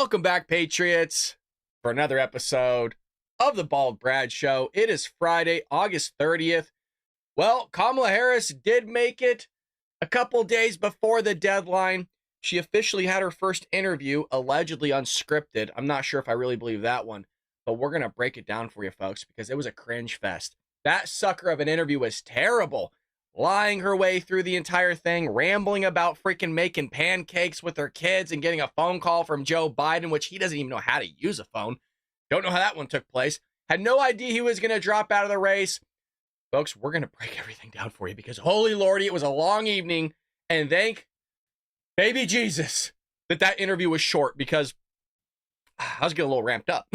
Welcome back, Patriots, for another episode of the Bald Brad Show. It is Friday, August 30th. Well, Kamala Harris did make it a couple days before the deadline. She officially had her first interview, allegedly unscripted. I'm not sure if I really believe that one, but we're going to break it down for you folks because it was a cringe fest. That sucker of an interview was terrible. Lying her way through the entire thing, rambling about freaking making pancakes with her kids and getting a phone call from Joe Biden, which he doesn't even know how to use a phone. Don't know how that one took place. Had no idea he was going to drop out of the race. Folks, we're going to break everything down for you because holy lordy, it was a long evening. And thank baby Jesus that interview was short because I was getting a little ramped up.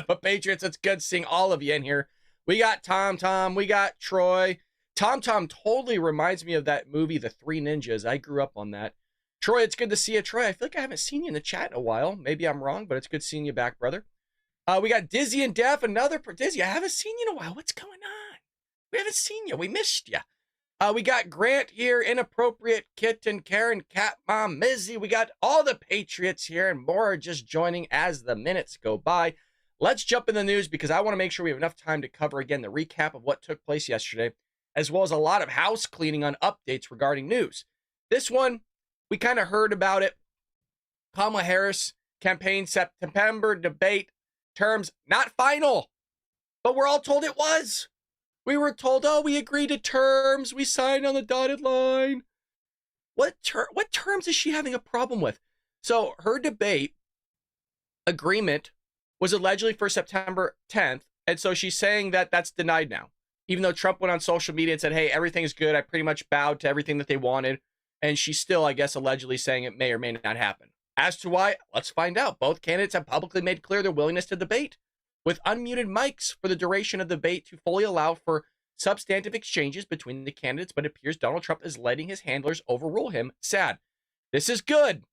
But Patriots, it's good seeing all of you in here. We got Tom, we got Troy. Tom totally reminds me of that movie, The Three Ninjas. I grew up on that. Troy, it's good to see you. Troy, I feel like I haven't seen you in the chat in a while. Maybe I'm wrong, but it's good seeing you back, brother. We got Dizzy and Def, Dizzy, I haven't seen you in a while. What's going on? We haven't seen you. We missed you. We got Grant here, Inappropriate Kitten, Karen, Cat Mom, Mizzy. We got all the Patriots here and more are just joining as the minutes go by. Let's jump in the news because I want to make sure we have enough time to cover again the recap of what took place yesterday, as well as a lot of house cleaning on updates regarding news. This one, we kind of heard about it. Kamala Harris campaign September debate terms not final, but we're all told it was. We were told, oh, we agreed to terms. We signed on the dotted line. What terms is she having a problem with? So her debate agreement was allegedly for September 10th. And so she's saying that that's denied now. Even though Trump went on social media and said, hey, everything's good. I pretty much bowed to everything that they wanted. And she's still, I guess, allegedly saying it may or may not happen. As to why, let's find out. Both candidates have publicly made clear their willingness to debate with unmuted mics for the duration of the debate to fully allow for substantive exchanges between the candidates, but it appears Donald Trump is letting his handlers overrule him. Sad. This is good.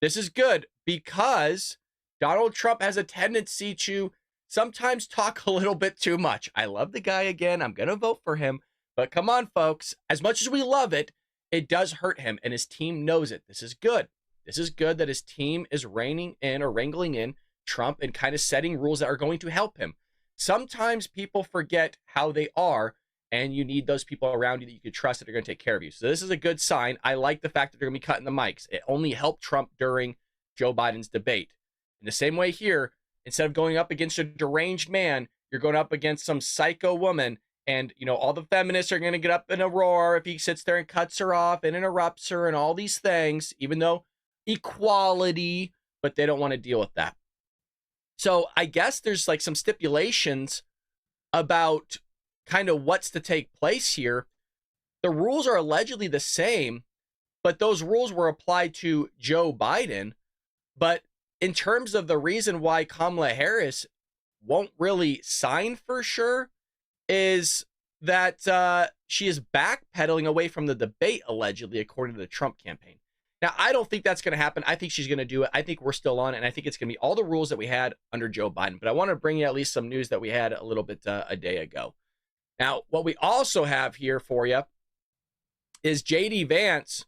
This is good because Donald Trump has a tendency to sometimes talk a little bit too much. I love the guy again. I'm going to vote for him. But come on, folks. As much as we love it, it does hurt him, and his team knows it. This is good. This is good that his team is reining in or wrangling in Trump and kind of setting rules that are going to help him. Sometimes people forget how they are, and you need those people around you that you can trust that are going to take care of you. So this is a good sign. I like the fact that they're going to be cutting the mics. It only helped Trump during Joe Biden's debate. In the same way here, instead of going up against a deranged man, you're going up against some psycho woman. And, you know, all the feminists are going to get up in a roar if he sits there and cuts her off and interrupts her and all these things, even though equality, but they don't want to deal with that. So I guess there's like some stipulations about kind of what's to take place here. The rules are allegedly the same, but those rules were applied to Joe Biden. But in terms of the reason why Kamala Harris won't really sign for sure is that she is backpedaling away from the debate, allegedly, according to the Trump campaign. Now, I don't think that's going to happen. I think she's going to do it. I think we're still on it, and I think it's going to be all the rules that we had under Joe Biden. But I want to bring you at least some news that we had a little bit a day ago. Now, what we also have here for you is J.D. Vance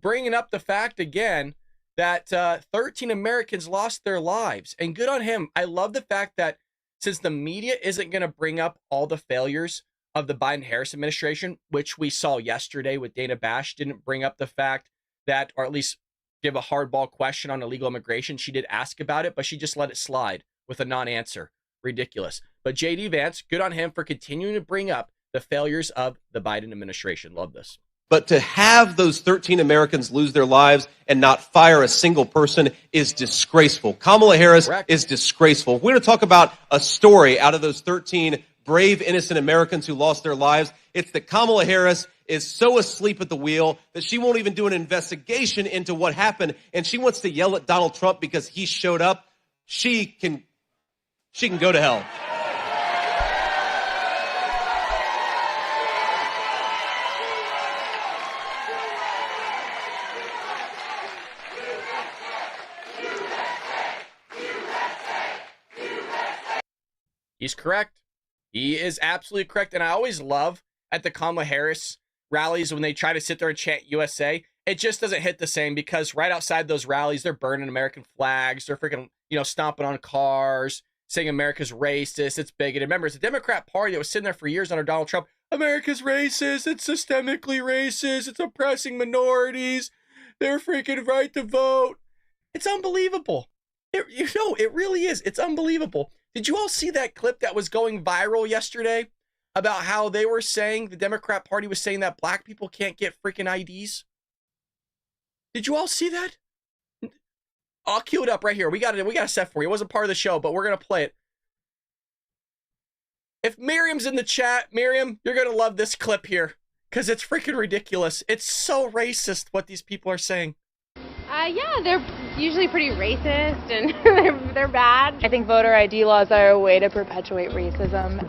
bringing up the fact again that 13 Americans lost their lives. And good on him. I love the fact that since the media isn't going to bring up all the failures of the Biden-Harris administration, which we saw yesterday with Dana Bash, didn't bring up the fact that, or at least give a hardball question on illegal immigration. She did ask about it, but she just let it slide with a non-answer. Ridiculous. But J.D. Vance, good on him for continuing to bring up the failures of the Biden administration. Love this. But to have those 13 Americans lose their lives and not fire a single person is disgraceful. Kamala Harris is disgraceful. We're going to talk about a story out of those 13 brave, innocent Americans who lost their lives. It's that Kamala Harris is so asleep at the wheel that she won't even do an investigation into what happened, and she wants to yell at Donald Trump because he showed up. She can go to hell. He's correct. He is absolutely correct. And I always love at the Kamala Harris rallies when they try to sit there and chant USA. it just doesn't hit the same because right outside those rallies, they're burning American flags. They're freaking, stomping on cars, saying America's racist. It's bigoted. Remember, it's the Democrat Party that was sitting there for years under Donald Trump. America's racist. It's systemically racist. It's oppressing minorities. Their freaking right to vote. It's unbelievable. It really is. It's unbelievable. Did you all see that clip that was going viral yesterday about how they were saying, the Democrat Party was saying that black people can't get freaking IDs? Did you all see that? I'll cue it up right here. We got a set for you. It wasn't part of the show, but we're going to play it. If Miriam's in the chat, Miriam, you're going to love this clip here because it's freaking ridiculous. It's so racist what these people are saying. Yeah, they're usually pretty racist and they're bad. I think voter ID laws are a way to perpetuate racism.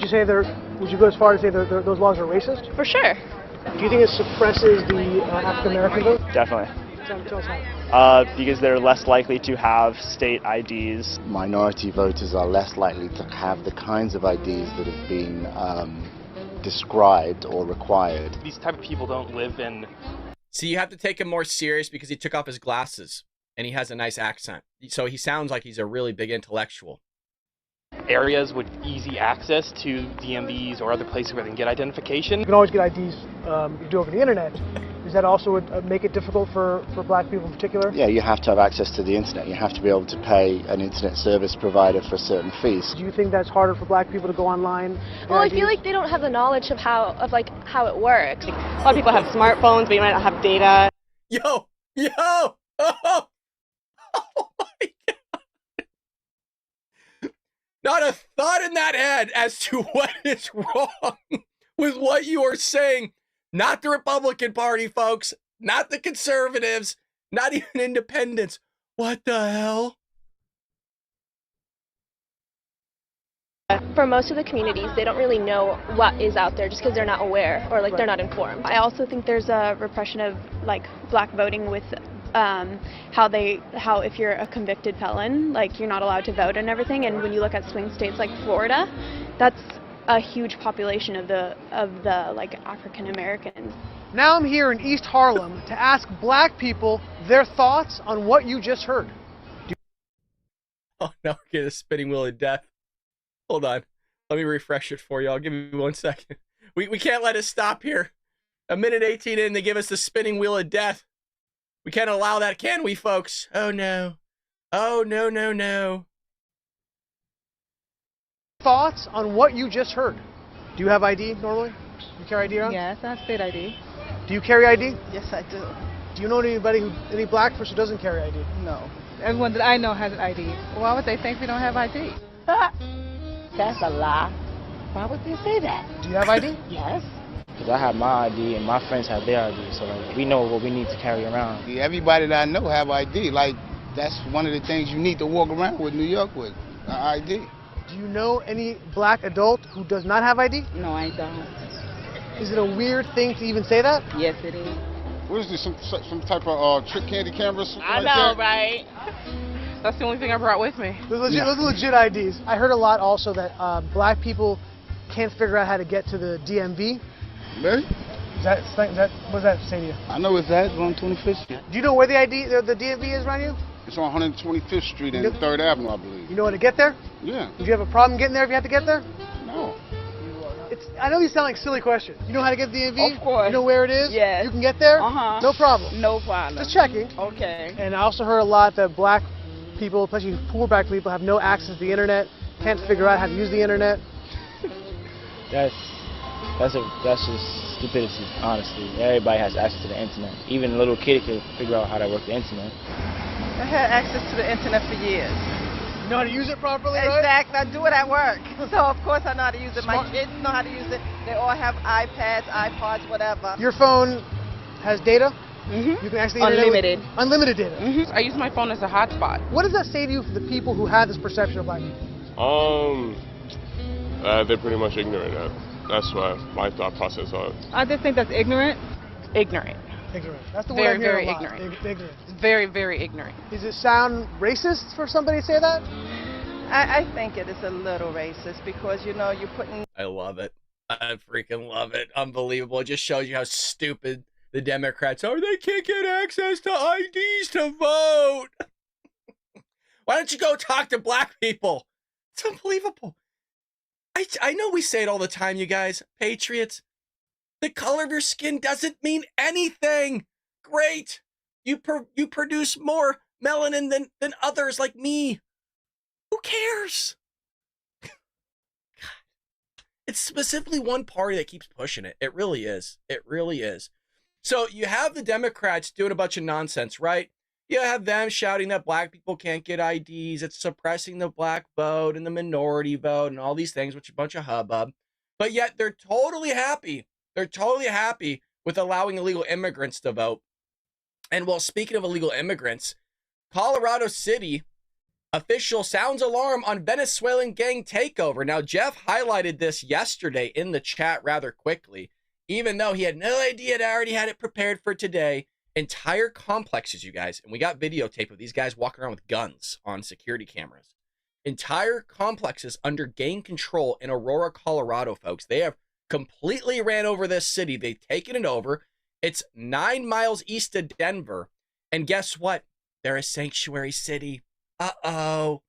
Would you go as far as say those laws are racist? For sure. Do you think it suppresses the African American vote? Definitely. Tell us how. Because they're less likely to have state IDs. Minority voters are less likely to have the kinds of IDs that have been described or required. These type of people don't live in... See, you have to take him more serious because he took off his glasses and he has a nice accent. So he sounds like he's a really big intellectual. areas with easy access to DMVs or other places where they can get identification. You can always get IDs you do over the internet. Does that also make it difficult for black people in particular? Yeah, you have to have access to the internet. You have to be able to pay an internet service provider for certain fees. Do you think that's harder for black people to go online? Well, I feel like they don't have the knowledge of how it works. A lot of people have smartphones, but you might not have data. Yo! Oh my God. Not a thought in that head as to what is wrong with what you are saying. Not the Republican Party, folks. Not the conservatives. Not even independents. What the hell? For most of the communities, they don't really know what is out there just because they're not aware or they're not informed. I also think there's a repression of black voting with how if you're a convicted felon, you're not allowed to vote and everything. And when you look at swing states like Florida, that's a huge population of the African Americans. Now I'm here in East Harlem to ask black people their thoughts on what you just heard. Oh, now we're getting a spinning wheel of death. Hold on. Let me refresh it for you. I'll give you 1 second. We can't let it stop here. A minute 18 in, they give us the spinning wheel of death. We can't allow that, can we, folks? Oh, no. Oh, no, no, no. Thoughts on what you just heard. Do you have ID normally? You carry ID around? Yes, I have state ID. Do you carry ID? Yes, I do. Do you know any black person who doesn't carry ID? No. Everyone that I know has an ID. Why would they think we don't have ID? That's a lie. Why would they say that? Do you have ID? Yes. Because I have my ID and my friends have their ID, so we know what we need to carry around. Everybody that I know have ID. That's one of the things you need to walk around with New York with, an ID. Do you know any black adult who does not have ID? No, I don't. Is it a weird thing to even say that? Yes, it is. What is this, some type of trick candy cameras? I know, right? That's the only thing I brought with me. Those are legit IDs. I heard a lot also that black people can't figure out how to get to the DMV. Really? What does that say to you? I know it's that, on 25th Street. Do you know where the DMV is around you? It's on 125th Street and 3rd Avenue, I believe. You know how to get there? Yeah. Would you have a problem getting there if you had to get there? No. I know these sound like silly questions. You know how to get to the DMV? Of course. You know where it is? Yes. You can get there? Uh-huh. No problem. No problem. Just checking. Okay. And I also heard a lot that black people, especially poor black people, have no access to the internet, can't figure out how to use the internet. That's just stupidity, honestly. Everybody has access to the internet. Even a little kid can figure out how to work the internet. I had access to the internet for years. You know how to use it properly, right? Exactly. I do it at work. So, of course, I know how to use it. My kids know how to use it. They all have iPads, iPods, whatever. Your phone has data? Mm-hmm. You can actually Unlimited. Unlimited data. Mm-hmm. I use my phone as a hotspot. What does that say to you for the people who have this perception of black people? They're pretty much ignorant. That's what my thought process was. I just think that's ignorant. Ignorant. Ignorant. That's the word I'm hearing a lot. Ignorant. Ignorant. Very, very ignorant. Does it sound racist for somebody to say that? I think it is a little racist because, you're putting... I love it. I freaking love it. Unbelievable. It just shows you how stupid The Democrats, they can't get access to IDs to vote. Why don't you go talk to black people? It's unbelievable. I know we say it all the time, you guys. Patriots, the color of your skin doesn't mean anything. Great. You produce more melanin than others like me. Who cares? It's specifically one party that keeps pushing it. It really is. It really is. So you have the Democrats doing a bunch of nonsense, right? You have them shouting that black people can't get IDs. It's suppressing the black vote and the minority vote and all these things, which is a bunch of hubbub. But yet they're totally happy. They're totally happy with allowing illegal immigrants to vote. And well, speaking of illegal immigrants, Colorado City official sounds alarm on Venezuelan gang takeover. Now, Jeff highlighted this yesterday in the chat rather quickly, even though he had no idea I already had it prepared for today. Entire complexes, you guys, and we got videotape of these guys walking around with guns on security cameras. Entire complexes under gang control in Aurora, Colorado, folks. They have completely ran over this city. They've taken it over. It's 9 miles east of Denver. And guess what? They're a sanctuary city. Uh-oh.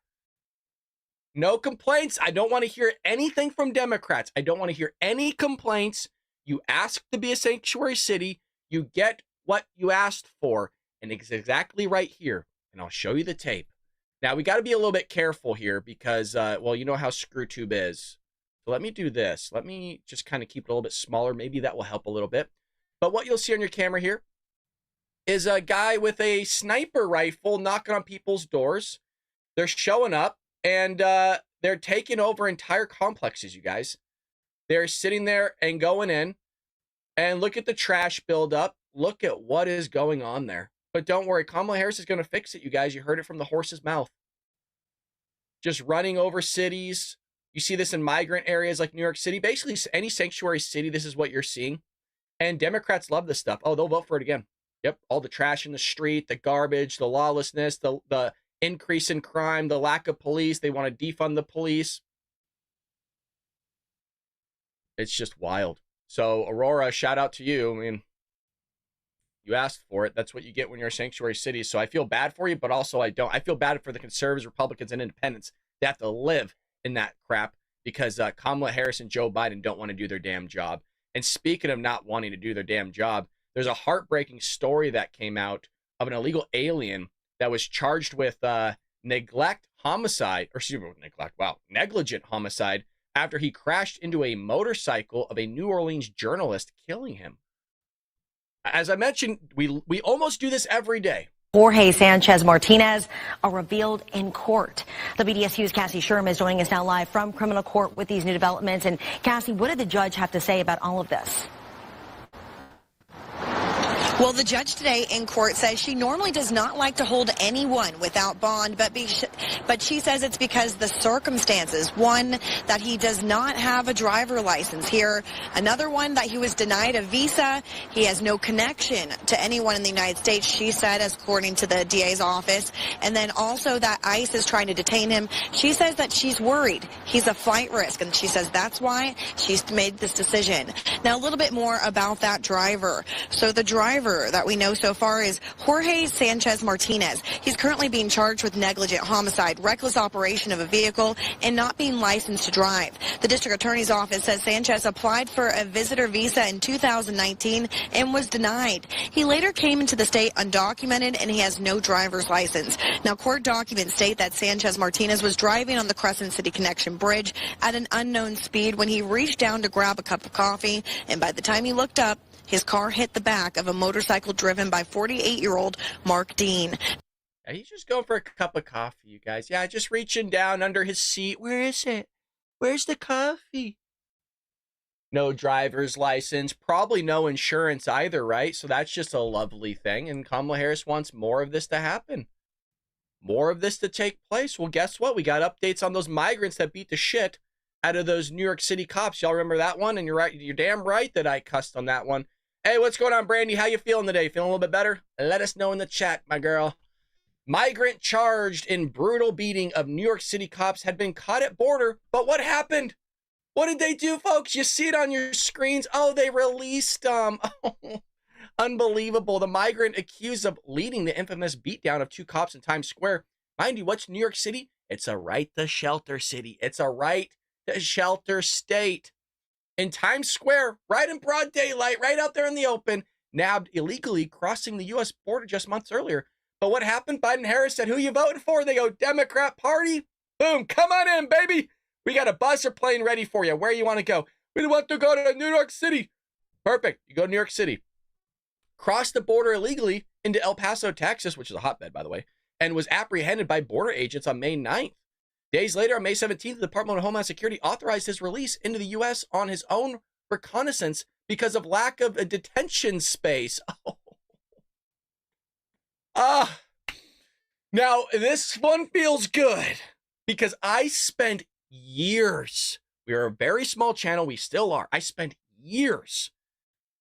No complaints. I don't want to hear anything from Democrats. I don't want to hear any complaints. You asked to be a sanctuary city. You get what you asked for. And it's exactly right here. And I'll show you the tape. Now, we got to be a little bit careful here because, well, you know how ScrewTube is. So let me do this. Let me just kind of keep it a little bit smaller. Maybe that will help a little bit. But what you'll see on your camera here is a guy with a sniper rifle knocking on people's doors. They're showing up and they're taking over entire complexes, you guys. They're sitting there and going in and look at the trash buildup. Look at what is going on there. But don't worry, Kamala Harris is going to fix it, you guys. You heard it from the horse's mouth. Just running over cities. You see this in migrant areas like New York City. Basically, any sanctuary city, this is what you're seeing. And Democrats love this stuff. Oh, they'll vote for it again. Yep, all the trash in the street, the garbage, the lawlessness, the increase in crime, the lack of police. They want to defund the police. It's just wild. So, Aurora, shout out to you. I mean, you asked for it. That's what you get when you're a sanctuary city. So I feel bad for you, but also I don't. I feel bad for the conservatives, Republicans, and independents that have to live in that crap because Kamala Harris and Joe Biden don't want to do their damn job. And speaking of not wanting to do their damn job, there's a heartbreaking story that came out of an illegal alien that was charged with negligent homicide after he crashed into a motorcycle of a New Orleans journalist, killing him. As I mentioned, we almost do this every day. Jorge Sanchez Martinez are revealed in court. WDSU's Cassie Sherm is joining us now live from criminal court with these new developments. And Cassie, what did the judge have to say about all of this? Well, the judge today in court says she normally does not like to hold anyone without bond, but she says it's because the circumstances. One, that he does not have a driver license here. Another one, that he was denied a visa. He has no connection to anyone in the United States, she said, as according to the DA's office. And then also that ICE is trying to detain him. She says that she's worried he's a flight risk, and she says that's why she's made this decision. Now, a little bit more about that driver. So the driver that we know so far is Jorge Sanchez Martinez. He's currently being charged with negligent homicide, reckless operation of a vehicle, and not being licensed to drive. The district attorney's office says Sanchez applied for a visitor visa in 2019 and was denied. He later came into the state undocumented, and he has no driver's license. Now, court documents state that Sanchez Martinez was driving on the Crescent City Connection Bridge at an unknown speed when he reached down to grab a cup of coffee, and by the time he looked up, his car hit the back of a motorcycle driven by 48-year-old Mark Dean. Yeah, he's just going for a cup of coffee, you guys. Yeah, just reaching down under his seat. Where is it? Where's the coffee? No driver's license, probably no insurance either, right? So that's just a lovely thing. And Kamala Harris wants more of this to happen. More of this to take place. Well, guess what? We got updates on those migrants that beat the shit out of those New York City cops. Y'all remember that one? And you're right. You're damn right that I cussed on that one. Hey, what's going on, Brandy? How you feeling today? Feeling a little bit better? Let us know in the chat, my girl. Migrant charged in brutal beating of New York City cops had been caught at border. But what happened? What did they do, folks? You see it on your screens. Oh, they released Unbelievable. The migrant accused of leading the infamous beatdown of 2 cops in Times Square. Mind you, what's New York City? It's a right to shelter city. It's a right to shelter state. In Times Square, right in broad daylight, right out there in the open, nabbed illegally crossing the U.S. border just months earlier. But what happened? Biden and Harris said, who you voting for? They go, Democrat Party. Boom, come on in, baby. We got a buzzer plane ready for you. Where you want to go? We want to go to New York City. Perfect. You go to New York City. Crossed the border illegally into El Paso, Texas, which is a hotbed, by the way, and was apprehended by border agents on May 9th. Days later, on May 17th, the Department of Homeland Security authorized his release into the U.S. on his own reconnaissance because of lack of a detention space. Now, this one feels good because I spent years. We are a very small channel. We still are. I spent years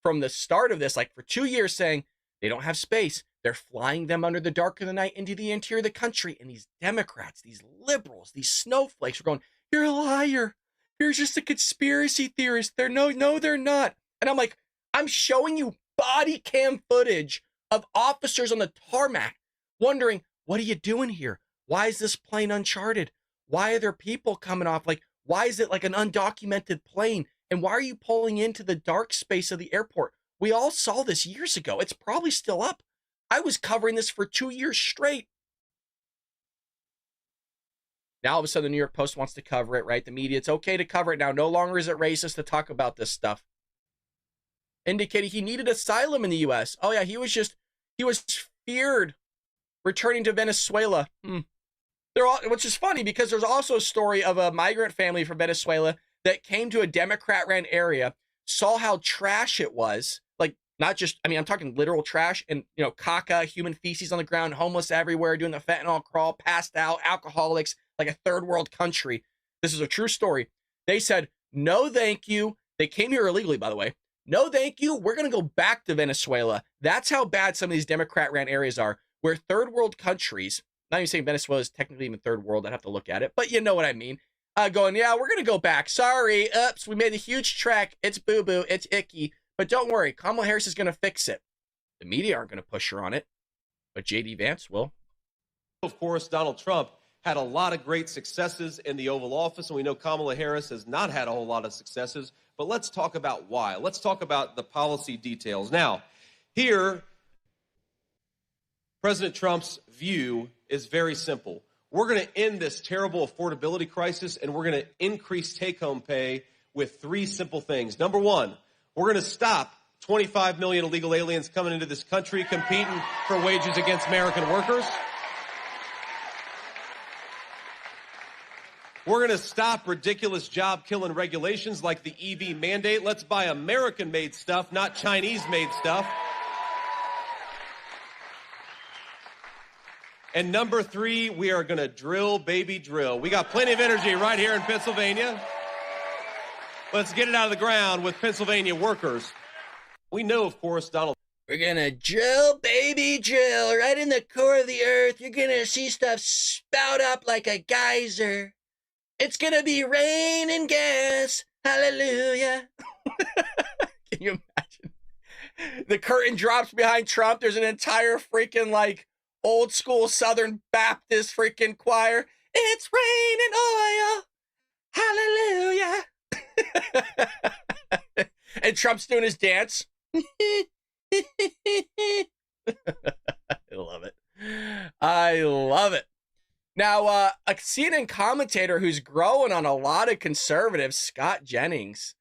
from the start of this, like for 2 years, saying they don't have space. They're flying them under the dark of the night into the interior of the country. And these Democrats, these liberals, these snowflakes are going, you're a liar. You're just a conspiracy theorist. No, they're not. And I'm like, I'm showing you body cam footage of officers on the tarmac wondering, what are you doing here? Why is this plane uncharted? Why are there people coming off? Like, why is it like an undocumented plane? And why are you pulling into the dark space of the airport? We all saw this years ago. It's probably still up. I was covering this for 2 years straight. Now, all of a sudden, the New York Post wants to cover it, right? The media, it's okay to cover it now. No longer is it racist to talk about this stuff. Indicated he needed asylum in the U.S. Oh, yeah, he was feared returning to Venezuela. Which is funny because there's also a story of a migrant family from Venezuela that came to a Democrat-ran area, saw how trash it was. Like, not just, I mean, I'm talking literal trash and, you know, caca, human feces on the ground, homeless everywhere, doing the fentanyl crawl, passed out, alcoholics, like a third world country. This is a true story. They said, no, thank you. They came here illegally, by the way. No, thank you. We're going to go back to Venezuela. That's how bad some of these Democrat-ran areas are, where third world countries, not even saying Venezuela is technically even third world, I'd have to look at it, but you know what I mean. Going, yeah, we're going to go back. Sorry, oops, we made a huge trek. It's boo-boo, it's icky. But don't worry, Kamala Harris is going to fix it. The media aren't going to push her on it, but J.D. Vance will. Of course, Donald Trump had a lot of great successes in the Oval Office, and we know Kamala Harris has not had a whole lot of successes, but let's talk about why. Let's talk about the policy details. Now, here, President Trump's view is very simple. We're going to end this terrible affordability crisis, and we're going to increase take-home pay with 3 simple things. Number 1, we're going to stop 25 million illegal aliens coming into this country competing for wages against American workers. We're going to stop ridiculous job-killing regulations like the EV mandate. Let's buy American-made stuff, not Chinese-made stuff. And number 3, we are going to drill, baby, drill. We got plenty of energy right here in Pennsylvania. Let's get it out of the ground with Pennsylvania workers. We know, of course, Donald. We're going to drill, baby, drill, right in the core of the earth. You're going to see stuff spout up like a geyser. It's going to be rain and gas. Hallelujah. Can you imagine? The curtain drops behind Trump. There's an entire freaking, like, old school Southern Baptist freaking choir. It's rain and oil. Hallelujah. And Trump's doing his dance. I love it. I love it. Now, a CNN commentator who's growing on a lot of conservatives, Scott Jennings,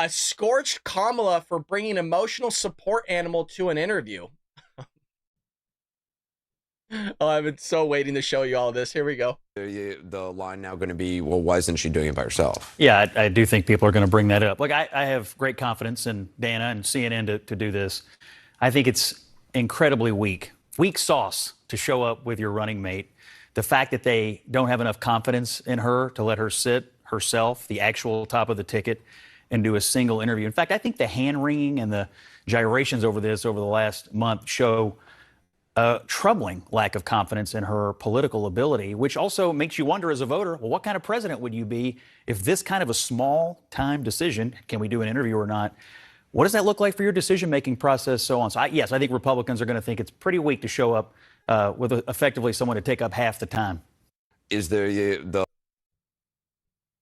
scorched Kamala for bringing emotional support animal to an interview. Oh, I've been so waiting to show you all this. Here we go. The line now going to be, well, why isn't she doing it by herself? Yeah, I do think people are going to bring that up. Look, I have great confidence in Dana and CNN to do this. I think it's incredibly weak sauce to show up with your running mate. The fact that they don't have enough confidence in her to let her sit herself, the actual top of the ticket, and do a single interview. In fact, I think the hand-wringing and the gyrations over this over the last month show a troubling lack of confidence in her political ability, which also makes you wonder as a voter, well, what kind of president would you be if this kind of a small-time decision, can we do an interview or not, What does that look like for your decision-making process, so on? So, yes, I think Republicans are going to think it's pretty weak to show up with effectively someone to take up half the time. Is there the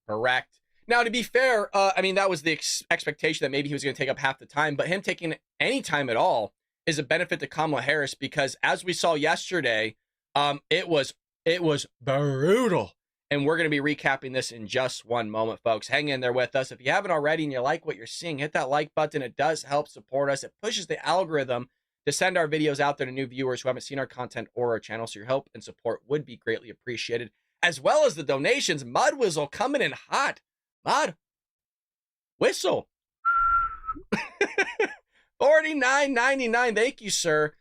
Correct. Now, to be fair, I mean, that was the expectation that maybe he was going to take up half the time, but him taking any time at all is a benefit to Kamala Harris because, as we saw yesterday, it was brutal. And we're going to be recapping this in just one moment, folks. Hang in there with us. If you haven't already and you like what you're seeing, hit that like button. It does help support us. It pushes the algorithm to send our videos out there to new viewers who haven't seen our content or our channel. So your help and support would be greatly appreciated, as well as the donations. Mud Whistle coming in hot. Mud Whistle. $49.99. Thank you, sir.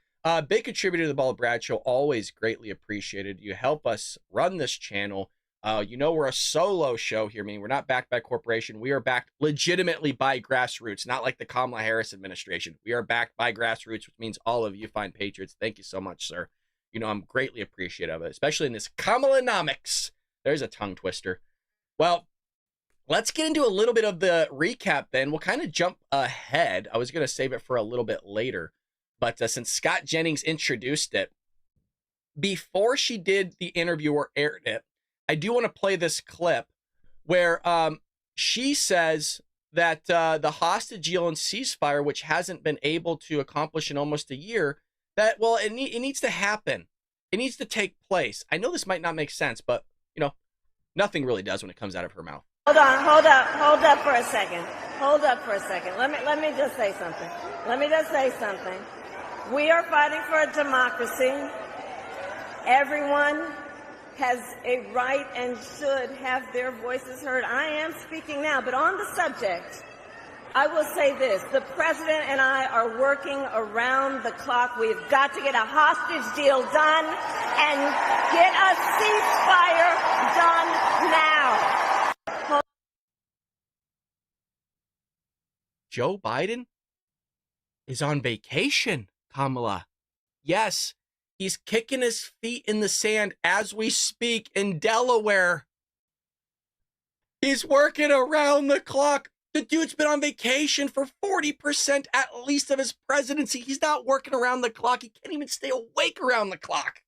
Big contributor to the Bald Brad Show. Always greatly appreciated. You help us run this channel. You know, we're a solo show here, meaning we're not backed by a corporation. We are backed legitimately by grassroots, not like the Kamala Harris administration. We are backed by grassroots, which means all of you fine patriots. Thank you so much, sir. You know, I'm greatly appreciative of it, especially in this Kamalanomics. There's a tongue twister. Well, let's get into a little bit of the recap then. We'll kind of jump ahead. I was going to save it for a little bit later, but since Scott Jennings introduced it, before she did the interview or aired it, I do want to play this clip where she says that the hostage deal and ceasefire, which hasn't been able to accomplish in almost a year, that, well, it needs to happen. It needs to take place. I know this might not make sense, but, you know, nothing really does when it comes out of her mouth. Hold up for a second. Hold up for a second. Let me just say something. Let me just say something. We are fighting for a democracy. Everyone has a right and should have their voices heard. I am speaking now, but on the subject, I will say this. The president and I are working around the clock. We've got to get a hostage deal done and get a ceasefire done now. Joe Biden is on vacation, Kamala. Yes, he's kicking his feet in the sand as we speak in Delaware. He's working around the clock. The dude's been on vacation for 40% at least of his presidency. He's not working around the clock. He can't even stay awake around the clock.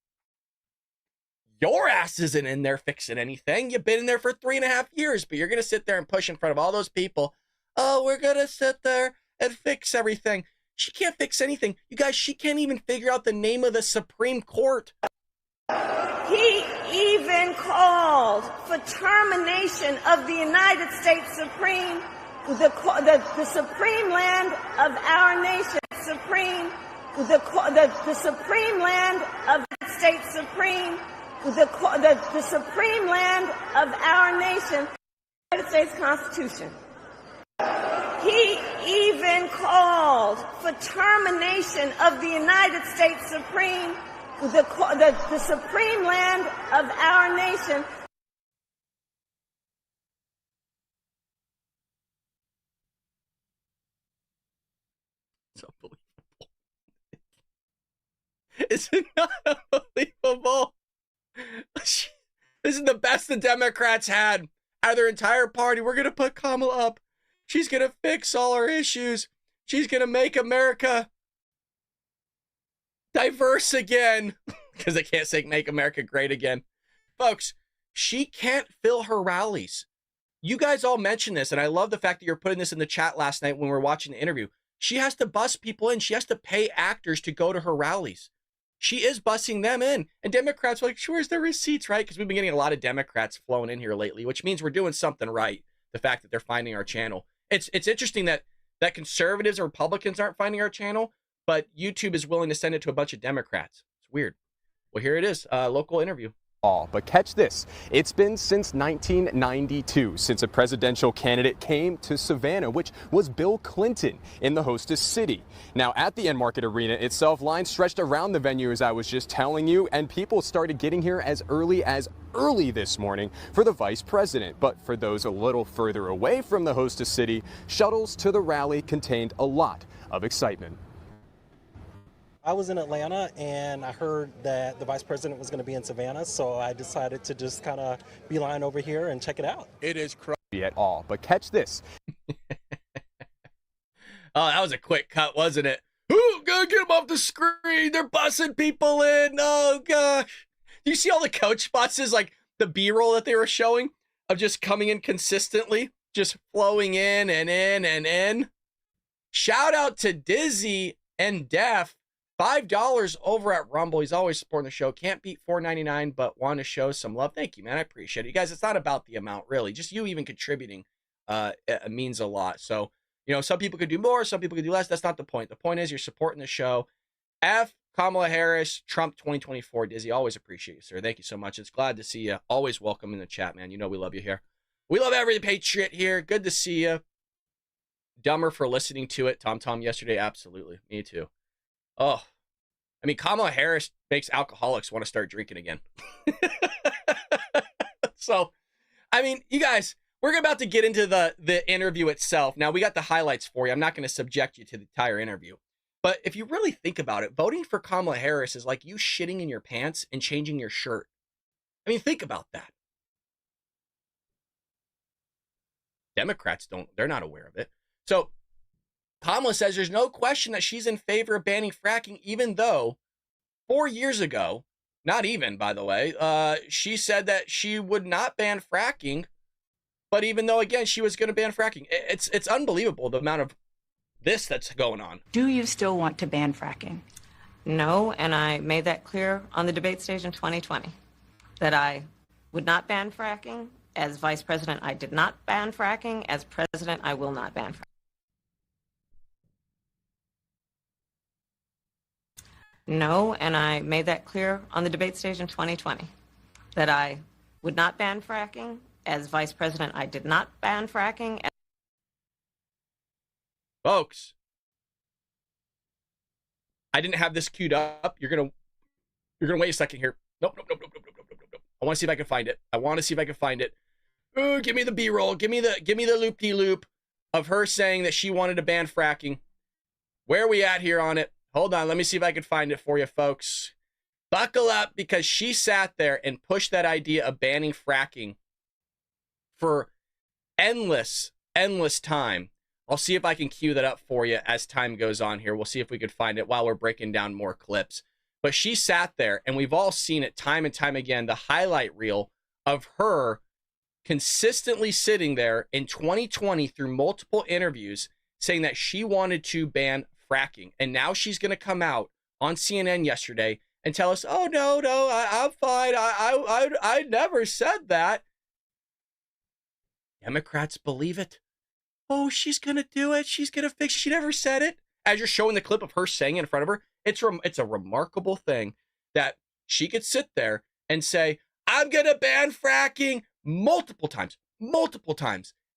Your ass isn't in there fixing anything. You've been in there for 3.5 years, but you're going to sit there and push in front of all those people. Oh, we're going to sit there and fix everything. She can't fix anything. You guys, she can't even figure out the name of the Supreme Court. He even called for termination of the United States Supreme, the supreme land of our nation, the supreme land of the States Supreme, the supreme land of our nation, the United States Constitution. He even called for termination of the United States Supreme, the supreme land of our nation. It's unbelievable. Is it not unbelievable? This is the best the Democrats had out of their entire party. We're going to put Kamala up. She's going to fix all our issues. She's going to make America diverse again. Because they can't say make America great again. Folks, she can't fill her rallies. You guys all mentioned this, and I love the fact that you're putting this in the chat last night when we were watching the interview. She has to bus people in. She has to pay actors to go to her rallies. She is busing them in. And Democrats are like, where's their receipts, right? Because we've been getting a lot of Democrats flowing in here lately, which means we're doing something right. The fact that they're finding our channel. It's interesting that conservatives or Republicans aren't finding our channel, but YouTube is willing to send it to a bunch of Democrats. It's weird. Well, here it is, local interview. But catch this, it's been since 1992 since a presidential candidate came to Savannah, which was Bill Clinton in the hostess city. Now at the N-Market Arena itself, lines stretched around the venue as I was just telling you, and people started getting here as early this morning for the vice president. But for those a little further away from the hostess city, shuttles to the rally contained a lot of excitement. I was in Atlanta and I heard that the vice president was going to be in Savannah, so I decided to just kind of beeline over here and check it out. It is crazy at all, but catch this. Oh, that was a quick cut, wasn't it? Ooh, gotta get them off the screen. They're bussing people in. Oh, gosh. Do you see all the coach spots? Is like the B-roll that they were showing of just coming in consistently, just flowing in and in and in. Shout out to Dizzy and Def. $5 over at Rumble. He's always supporting the show. Can't beat $4.99, but want to show some love. Thank you, man. I appreciate it. You guys, it's not about the amount, really. Just you even contributing it means a lot. So, you know, some people could do more, some people could do less. That's not the point. The point is you're supporting the show. F Kamala Harris, Trump 2024. Dizzy, always appreciate you, sir. Thank you so much. It's glad to see you. Always welcome in the chat, man. You know we love you here. We love every patriot here. Good to see you. Dumber for listening to it. Tom yesterday. Absolutely. Me too. Oh, I mean, Kamala Harris makes alcoholics want to start drinking again. So, I mean, you guys, we're about to get into the interview itself. Now, we got the highlights for you. I'm not going to subject you to the entire interview. But if you really think about it, voting for Kamala Harris is like you shitting in your pants and changing your shirt. I mean, think about that. Democrats they're not aware of it. So Kamala says there's no question that she's in favor of banning fracking, even though 4 years ago, not even, by the way, she said that she would not ban fracking. But even though, again, she was going to ban fracking, it's unbelievable the amount of this that's going on. Do you still want to ban fracking? No, and I made that clear on the debate stage in 2020, that I would not ban fracking. As vice president, I did not ban fracking. As president, I will not ban fracking. No, and I made that clear on the debate stage in 2020, that I would not ban fracking. As vice president, I did not ban fracking. Folks, I didn't have this queued up. You're gonna wait a second here. Nope. I want to see if I can find it. Ooh, give me the B-roll. Give me the loop-de-loop of her saying that she wanted to ban fracking. Where are we at here on it? Hold on, let me see if I can find it for you, folks. Buckle up, because she sat there and pushed that idea of banning fracking for endless time. I'll see if I can cue that up for you as time goes on here. We'll see if we can find it while we're breaking down more clips. But she sat there, and we've all seen it time and time again, the highlight reel of her consistently sitting there in 2020 through multiple interviews saying that she wanted to ban fracking. And now she's going to come out on CNN yesterday and tell us, oh, no, I'm fine. I never said that. Democrats believe it. Oh, she's going to do it. She's going to fix it. She never said it. As you're showing the clip of her saying it in front of her, it's a remarkable thing that she could sit there and say, I'm going to ban fracking multiple times.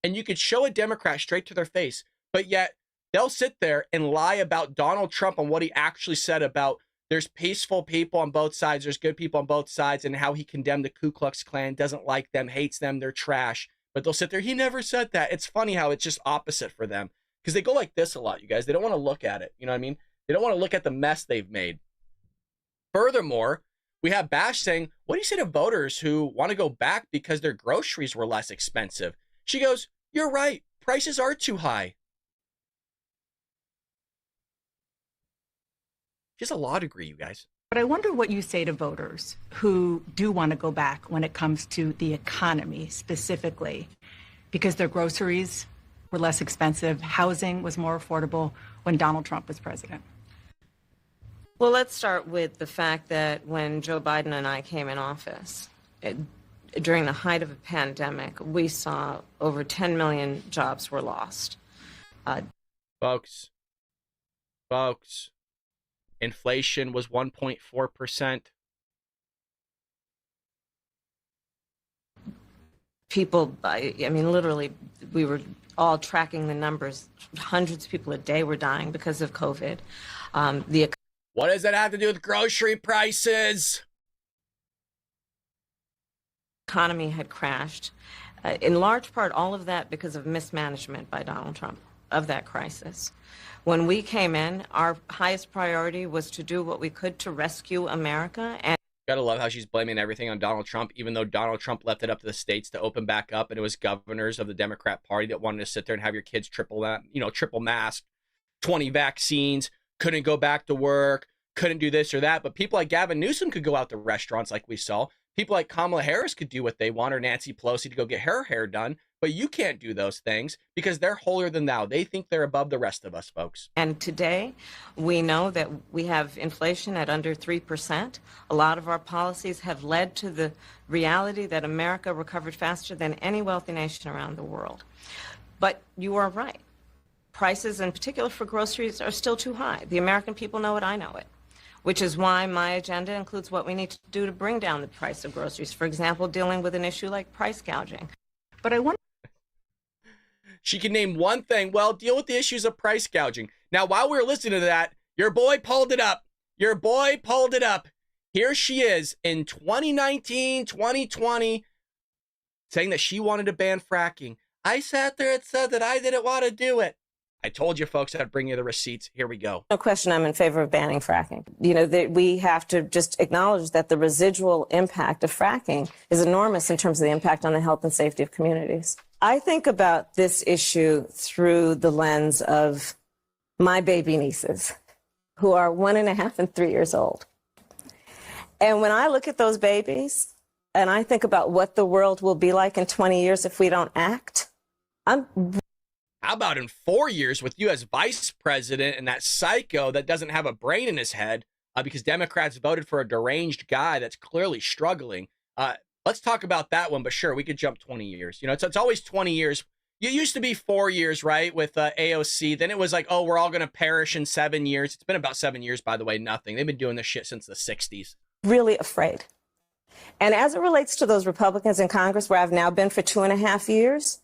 And you could show a Democrat straight to their face, but yet they'll sit there and lie about Donald Trump and what he actually said about there's peaceful people on both sides, there's good people on both sides, and how he condemned the Ku Klux Klan, doesn't like them, hates them, they're trash. But they'll sit there, he never said that. It's funny how it's just opposite for them, because they go like this a lot, you guys. They don't want to look at it. You know what I mean? They don't want to look at the mess they've made. Furthermore, we have Bash saying, what do you say to voters who want to go back because their groceries were less expensive? She goes, you're right. Prices are too high. She has a law degree, you guys. But I wonder what you say to voters who do want to go back when it comes to the economy specifically, because their groceries were less expensive, housing was more affordable when Donald Trump was president. Well, let's start with the fact that when Joe Biden and I came in office, during the height of a pandemic, we saw over 10 million jobs were lost. Folks, inflation was 1.4%. People, I mean, literally, we were all tracking the numbers. Hundreds of people a day were dying because of COVID. What does that have to do with grocery prices? Economy had crashed. In large part, all of that because of mismanagement by Donald Trump of that crisis. When we came in, our highest priority was to do what we could to rescue America. And Gotta love how she's blaming everything on Donald Trump, even though Donald Trump left it up to the states to open back up, and it was governors of the Democrat Party that wanted to sit there and have your kids triple masked. 20 vaccines, couldn't go back to work, couldn't do this or that. But people like Gavin Newsom could go out to restaurants like we saw. People like Kamala Harris could do what they want, or Nancy Pelosi to go get her hair done. But you can't do those things because they're holier than thou. They think they're above the rest of us, folks. And today, we know that we have inflation at under 3%. A lot of our policies have led to the reality that America recovered faster than any wealthy nation around the world. But you are right. Prices, in particular for groceries, are still too high. The American people know it, I know it, which is why my agenda includes what we need to do to bring down the price of groceries. For example, dealing with an issue like price gouging. But I want She can name one thing. Well, deal with the issues of price gouging. Now, while we were listening to that, your boy pulled it up. Your boy pulled it up. Here she is in 2019, 2020, saying that she wanted to ban fracking. I sat there and said that I didn't want to do it. I told you, folks, I'd bring you the receipts. Here we go. No question I'm in favor of banning fracking. You know, we have to just acknowledge that the residual impact of fracking is enormous in terms of the impact on the health and safety of communities. I think about this issue through the lens of my baby nieces, who are 1.5 and 3 years old. And when I look at those babies and I think about what the world will be like in 20 years if we don't act, How about in 4 years with you as vice president and that psycho that doesn't have a brain in his head because Democrats voted for a deranged guy that's clearly struggling? Let's talk about that one, but sure, we could jump 20 years. You know, it's always 20 years. It used to be 4 years, right, with AOC. Then it was like, oh, we're all going to perish in 7 years. It's been about 7 years, by the way, nothing. They've been doing this shit since the 60s. really afraid. And as it relates to those Republicans in Congress, where I've now been for 2.5 years,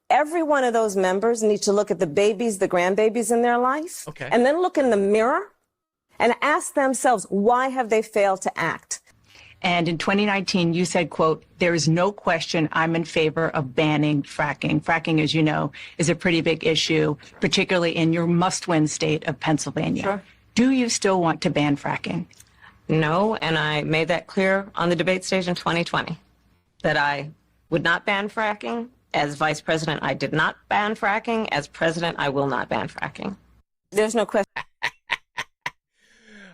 every one of those members need to look at the babies, the grandbabies in their life, and then look in the mirror and ask themselves, why have they failed to act? And in 2019, you said, quote, there is no question I'm in favor of banning fracking. Fracking, as you know, is a pretty big issue, particularly in your must-win state of Pennsylvania. Sure. Do you still want to ban fracking? No, and I made that clear on the debate stage in 2020, that I would not ban fracking. As vice president, I did not ban fracking. As president, I will not ban fracking. There's no question.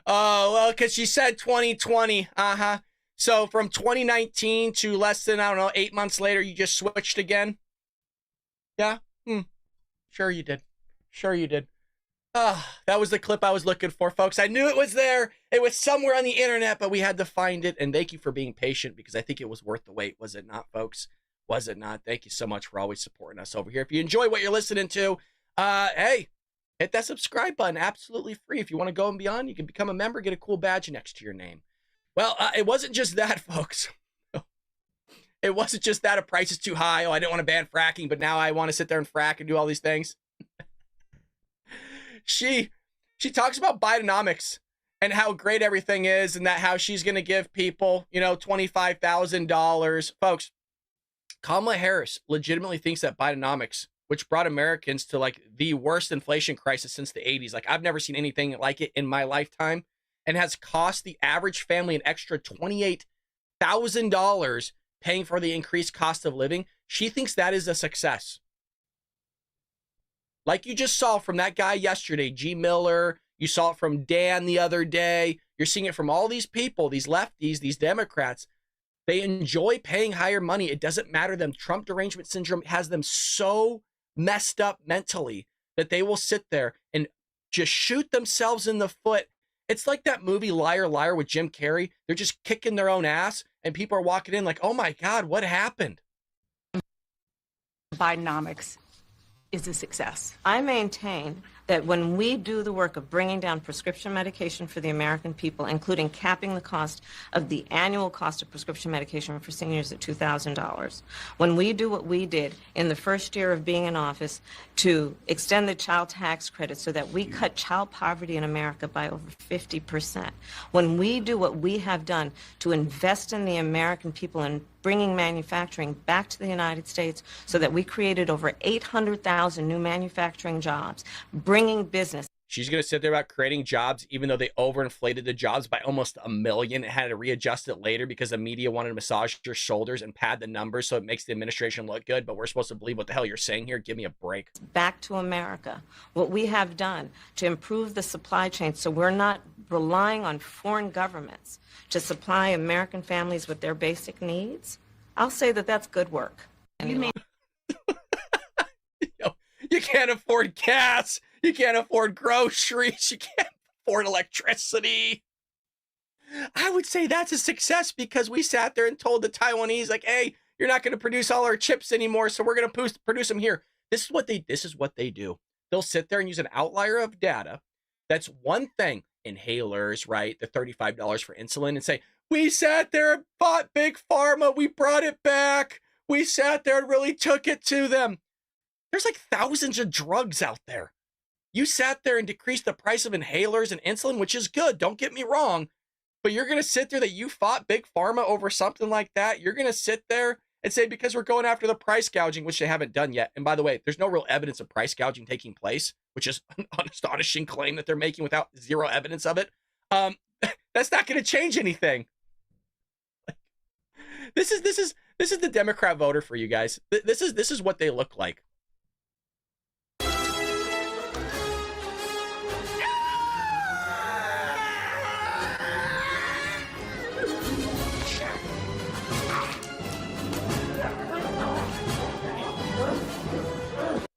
Oh, well, because she said 2020. Uh-huh. So from 2019 to less than, 8 months later, you just switched again? Yeah? Sure you did. Sure you did. That was the clip I was looking for, folks. I knew it was there. It was somewhere on the internet, but we had to find it. And thank you for being patient, because I think it was worth the wait. Was it not, folks? Was it not? Thank you so much for always supporting us over here. If you enjoy what you're listening to, hey, hit that subscribe button. Absolutely free. If you want to go and beyond, you can become a member, get a cool badge next to your name. Well, it wasn't just that, folks. It wasn't just that a price is too high. Oh, I didn't want to ban fracking, but now I want to sit there and frack and do all these things. She talks about Bidenomics and how great everything is, and that how she's going to give people, $25,000. Folks, Kamala Harris legitimately thinks that Bidenomics, which brought Americans to like the worst inflation crisis since the 80s, like I've never seen anything like it in my lifetime, and has cost the average family an extra $28,000 paying for the increased cost of living. She thinks that is a success. Like you just saw from that guy yesterday, G. Miller, you saw it from Dan the other day. You're seeing it from all these people, these lefties, these Democrats. They enjoy paying higher money. It doesn't matter to them. Trump derangement syndrome has them so messed up mentally that they will sit there and just shoot themselves in the foot. It's like that movie Liar, Liar with Jim Carrey. They're just kicking their own ass, and people are walking in like, oh my God, what happened? Bidenomics is a success. I maintain that when we do the work of bringing down prescription medication for the American people, including capping the cost of the annual cost of prescription medication for seniors at $2,000, when we do what we did in the first year of being in office to extend the child tax credit so that we cut child poverty in America by over 50%, when we do what we have done to invest in the American people and bringing manufacturing back to the United States so that we created over 800,000 new manufacturing jobs, bringing business She's going to sit there about creating jobs, even though they overinflated the jobs by almost 1 million. It had to readjust it later because the media wanted to massage your shoulders and pad the numbers so it makes the administration look good. But we're supposed to believe what the hell you're saying here. Give me a break. Back to America, what we have done to improve the supply chain so we're not relying on foreign governments to supply American families with their basic needs, I'll say that that's good work. You can't afford gas. You can't afford groceries. You can't afford electricity. I would say that's a success because we sat there and told the Taiwanese, like, hey, you're not going to produce all our chips anymore, so we're going to produce them here. This is what they do. They'll sit there and use an outlier of data. That's one thing. Inhalers, right? The $35 for insulin, and say, we sat there and bought Big Pharma. We brought it back. We sat there and really took it to them. There's like thousands of drugs out there. You sat there and decreased the price of inhalers and insulin, which is good. Don't get me wrong. But you're going to sit there that you fought Big Pharma over something like that. You're going to sit there and say, because we're going after the price gouging, which they haven't done yet. And by the way, there's no real evidence of price gouging taking place, which is an astonishing claim that they're making without zero evidence of it. That's not going to change anything. This is the Democrat voter for you guys. This is what they look like.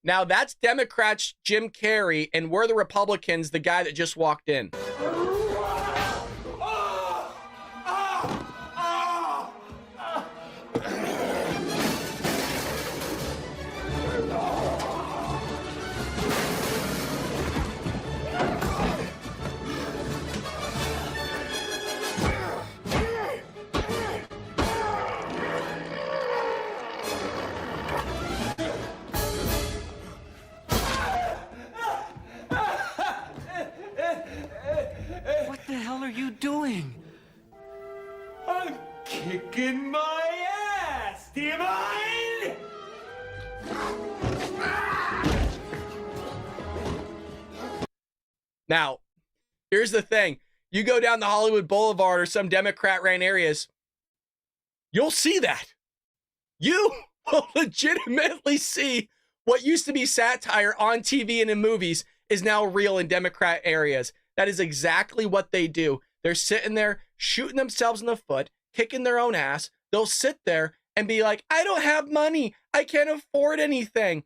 Now that's Democrats Jim Carrey, and we're the Republicans, the guy that just walked in. What the hell are you doing? I'm kicking my ass! Do you mind? Now, here's the thing. You go down the Hollywood Boulevard or some Democrat-ran areas, you'll see that. You will legitimately see what used to be satire on TV and in movies is now real in Democrat areas. That is exactly what they do. They're sitting there shooting themselves in the foot, kicking their own ass. They'll sit there and be like, I don't have money. I can't afford anything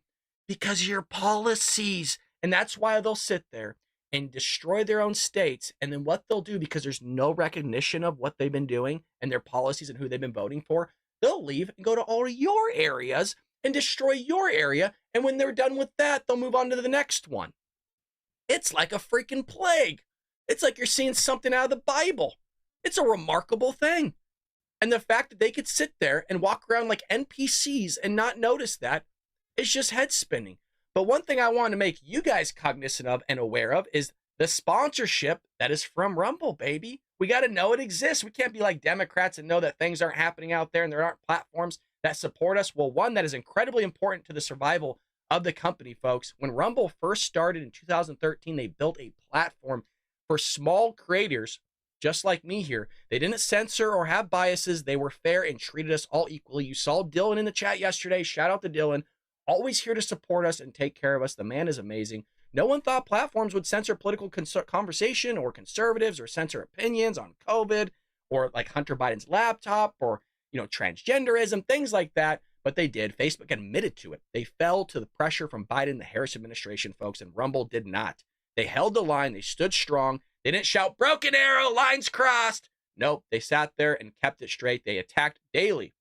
because of your policies. And that's why they'll sit there and destroy their own states. And then what they'll do, because there's no recognition of what they've been doing and their policies and who they've been voting for, they'll leave and go to all of your areas and destroy your area. And when they're done with that, they'll move on to the next one. It's like a freaking plague. It's like you're seeing something out of the Bible. It's a remarkable thing. And the fact that they could sit there and walk around like NPCs and not notice that is just head spinning. But one thing I want to make you guys cognizant of and aware of is the sponsorship that is from Rumble, baby. We got to know it exists. We can't be like Democrats and know that things aren't happening out there and there aren't platforms that support us. Well, one that is incredibly important to the survival of the company, folks. When Rumble first started in 2013, they built a platform for small creators just like me here. They didn't censor or have biases. They were fair and treated us all equally. You saw Dylan in the chat yesterday. Shout out to Dylan. Always here to support us and take care of us. The man is amazing. No one thought platforms would censor political conversation or conservatives or censor opinions on COVID or like Hunter Biden's laptop or, transgenderism, things like that. But they did. Facebook admitted to it. They fell to the pressure from Biden, the Harris administration, folks, and Rumble did not. They held the line. They stood strong. They didn't shout, broken arrow, lines crossed. Nope. They sat there and kept it straight. They attacked daily.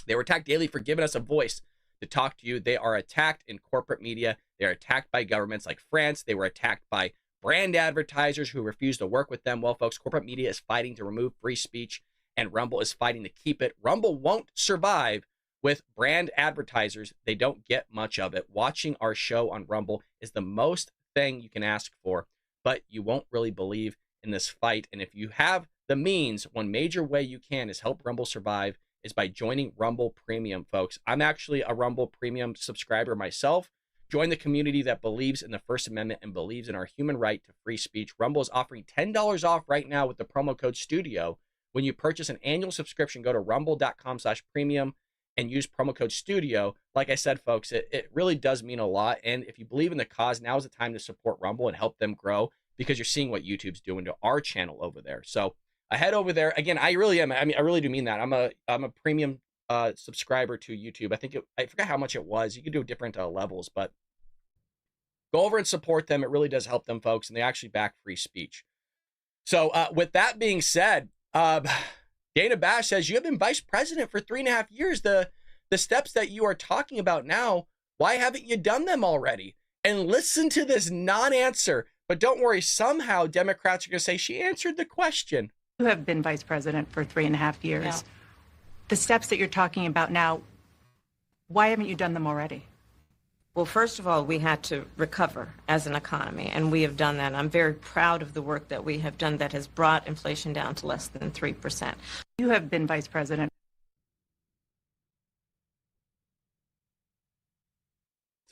They were attacked daily for giving us a voice to talk to you. They are attacked in corporate media. They are attacked by governments like France. They were attacked by brand advertisers who refuse to work with them. Well, folks, corporate media is fighting to remove free speech, and Rumble is fighting to keep it. Rumble won't survive with brand advertisers. They don't get much of it. Watching our show on Rumble is the most thing you can ask for, but you won't really believe in this fight. And if you have the means, one major way you can is help Rumble survive is by joining Rumble Premium, folks. I'm actually a Rumble Premium subscriber myself. Join the community that believes in the First Amendment and believes in our human right to free speech. Rumble is offering $10 off right now with the promo code STUDIO. When you purchase an annual subscription, go to rumble.com/premium and use promo code STUDIO. Like I said, folks, it really does mean a lot. And if you believe in the cause, now is the time to support Rumble and help them grow, because you're seeing what YouTube's doing to our channel over there. So I head over there. Again, I really am. I mean, I really do mean that. I'm a premium subscriber to YouTube. I forgot how much it was. You can do different levels, but go over and support them. It really does help them, folks, and they actually back free speech. So with that being said, Dana Bash says, you have been vice president for 3.5 years. The steps that you are talking about now, why haven't you done them already? And listen to this non-answer, but don't worry, somehow Democrats are going to say she answered the question. You have been vice president for 3.5 years. Yeah. The steps that you're talking about now, why haven't you done them already? Well, first of all, we had to recover as an economy, and we have done that. I'm very proud of the work that we have done that has brought inflation down to less than 3%. You have been vice president.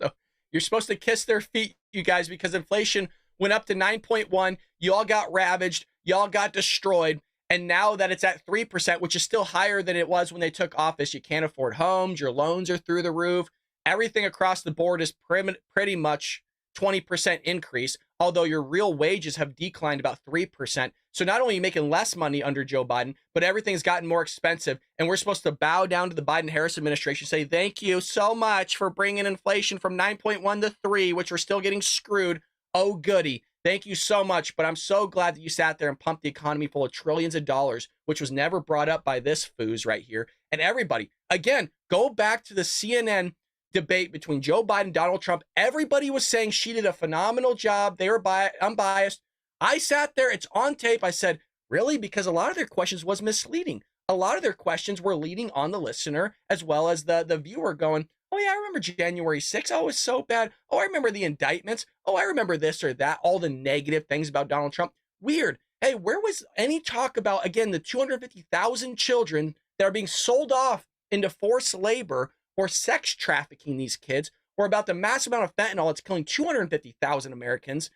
So you're supposed to kiss their feet, you guys, because inflation went up to 9.1. You all got ravaged. Y'all got destroyed. And now that it's at 3%, which is still higher than it was when they took office, you can't afford homes. Your loans are through the roof. Everything across the board is pretty much 20% increase, although your real wages have declined about 3%. So not only are you making less money under Joe Biden, but everything's gotten more expensive. And we're supposed to bow down to the Biden-Harris administration, say, thank you so much for bringing inflation from 9.1 to 3, which we're still getting screwed. Oh, goody. Thank you so much. But I'm so glad that you sat there and pumped the economy full of trillions of dollars, which was never brought up by this foos right here. And everybody, again, go back to the CNN debate between Joe Biden and Donald Trump. Everybody was saying she did a phenomenal job. They were unbiased. I sat there. It's on tape. I said, really? Because a lot of their questions was misleading. A lot of their questions were leading on the listener as well as the viewer going, oh, yeah, I remember January 6th. Oh, it was so bad. Oh, I remember the indictments. Oh, I remember this or that. All the negative things about Donald Trump. Weird. Hey, where was any talk about, again, the 250,000 children that are being sold off into forced labor or sex trafficking these kids, or about the massive amount of fentanyl that's killing 250,000 Americans?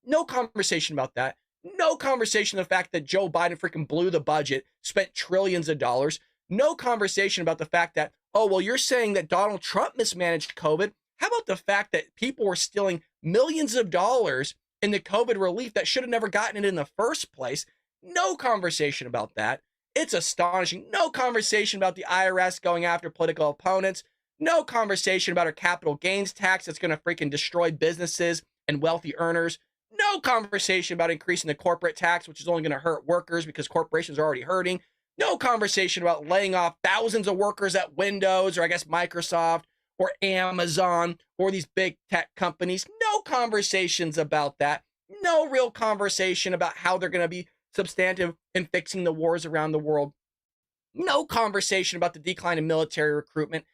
No conversation about that. No conversation of the fact that Joe Biden freaking blew the budget, spent trillions of dollars. No conversation about the fact that, oh, well, you're saying that Donald Trump mismanaged COVID. How about the fact that people were stealing millions of dollars in the COVID relief that should have never gotten it in the first place? No conversation about that. It's astonishing. No conversation about the IRS going after political opponents. No conversation about our capital gains tax that's going to freaking destroy businesses and wealthy earners. No conversation about increasing the corporate tax, which is only going to hurt workers because corporations are already hurting. No conversation about laying off thousands of workers at Windows, or I guess Microsoft or Amazon or these big tech companies. No conversations about that. No real conversation about how they're going to be substantive in fixing the wars around the world. No conversation about the decline in military recruitment.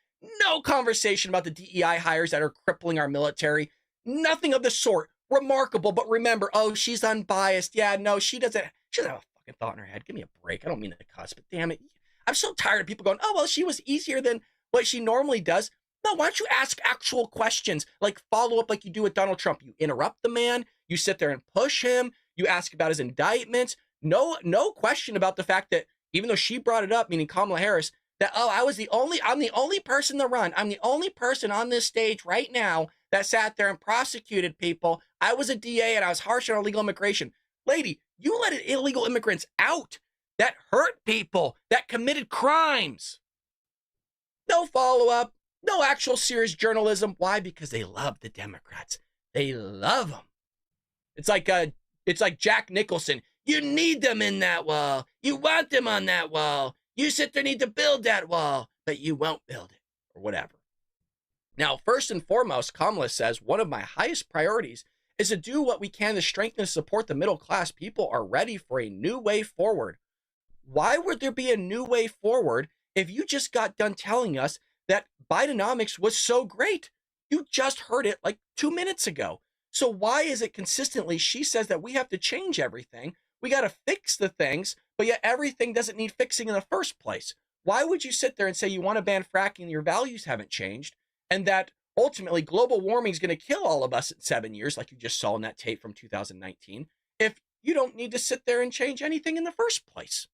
No conversation about the DEI hires that are crippling our military. Nothing of the sort. Remarkable, but remember, oh, she's unbiased. Yeah, no, she doesn't have a fucking thought in her head. Give me a break. I don't mean to cuss, but damn it. I'm so tired of people going, oh, well, she was easier than what she normally does. No, why don't you ask actual questions, like follow up like you do with Donald Trump? You interrupt the man. You sit there and push him. You ask about his indictments. No question about the fact that even though she brought it up, meaning Kamala Harris, that, oh, I'm the only person to run. I'm the only person on this stage right now that sat there and prosecuted people. I was a DA and I was harsh on illegal immigration. Lady, you let illegal immigrants out that hurt people, that committed crimes. No follow-up, no actual serious journalism. Why? Because they love the Democrats. They love them. It's like Jack Nicholson. You need them in that wall. You want them on that wall. You sit there and need to build that wall, but you won't build it, or whatever. Now, first and foremost, Kamala says, one of my highest priorities is to do what we can to strengthen and support the middle class. People are ready for a new way forward. Why would there be a new way forward if you just got done telling us that Bidenomics was so great? You just heard it like 2 minutes ago. So why is it consistently she says that we have to change everything? We got to fix the things, but yet everything doesn't need fixing in the first place. Why would you sit there and say you want to ban fracking and your values haven't changed, and that ultimately global warming is going to kill all of us in 7 years, like you just saw in that tape from 2019, if you don't need to sit there and change anything in the first place.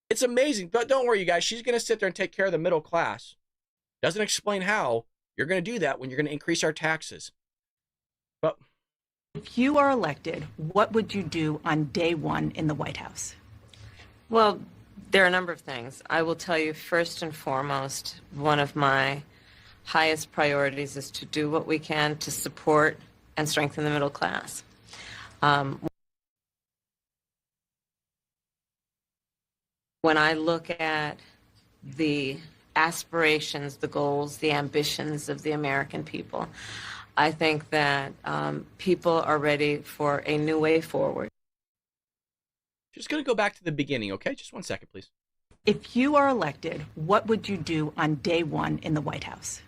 It's amazing. But don't worry, you guys. She's going to sit there and take care of the middle class. Doesn't explain how you're going to do that when you're going to increase our taxes. But if you are elected, what would you do on day one in the White House? Well, there are a number of things. I will tell you, first and foremost, one of my highest priorities is to do what we can to support and strengthen the middle class. When I look at the aspirations, the goals, the ambitions of the American people, I think that people are ready for a new way forward. Just going to go back to the beginning, okay? Just 1 second, please. If you are elected, what would you do on day one in the White House?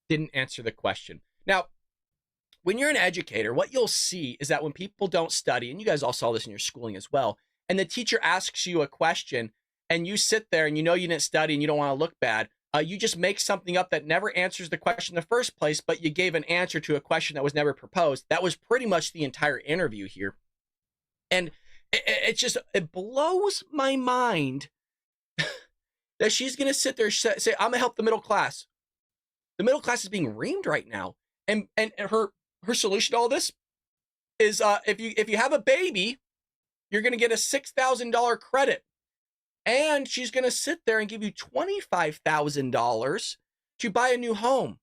Didn't answer the question. Now, when you're an educator, what you'll see is that when people don't study, and you guys all saw this in your schooling as well, and the teacher asks you a question, and you sit there and you know you didn't study and you don't want to look bad, you just make something up that never answers the question in the first place, but you gave an answer to a question that was never proposed. That was pretty much the entire interview here. And it blows my mind that she's going to sit there and say, I'm going to help the middle class. The middle class is being reamed right now. And her solution to all this is if you have a baby, you're going to get a $6,000 credit. And she's going to sit there and give you $25,000 to buy a new home.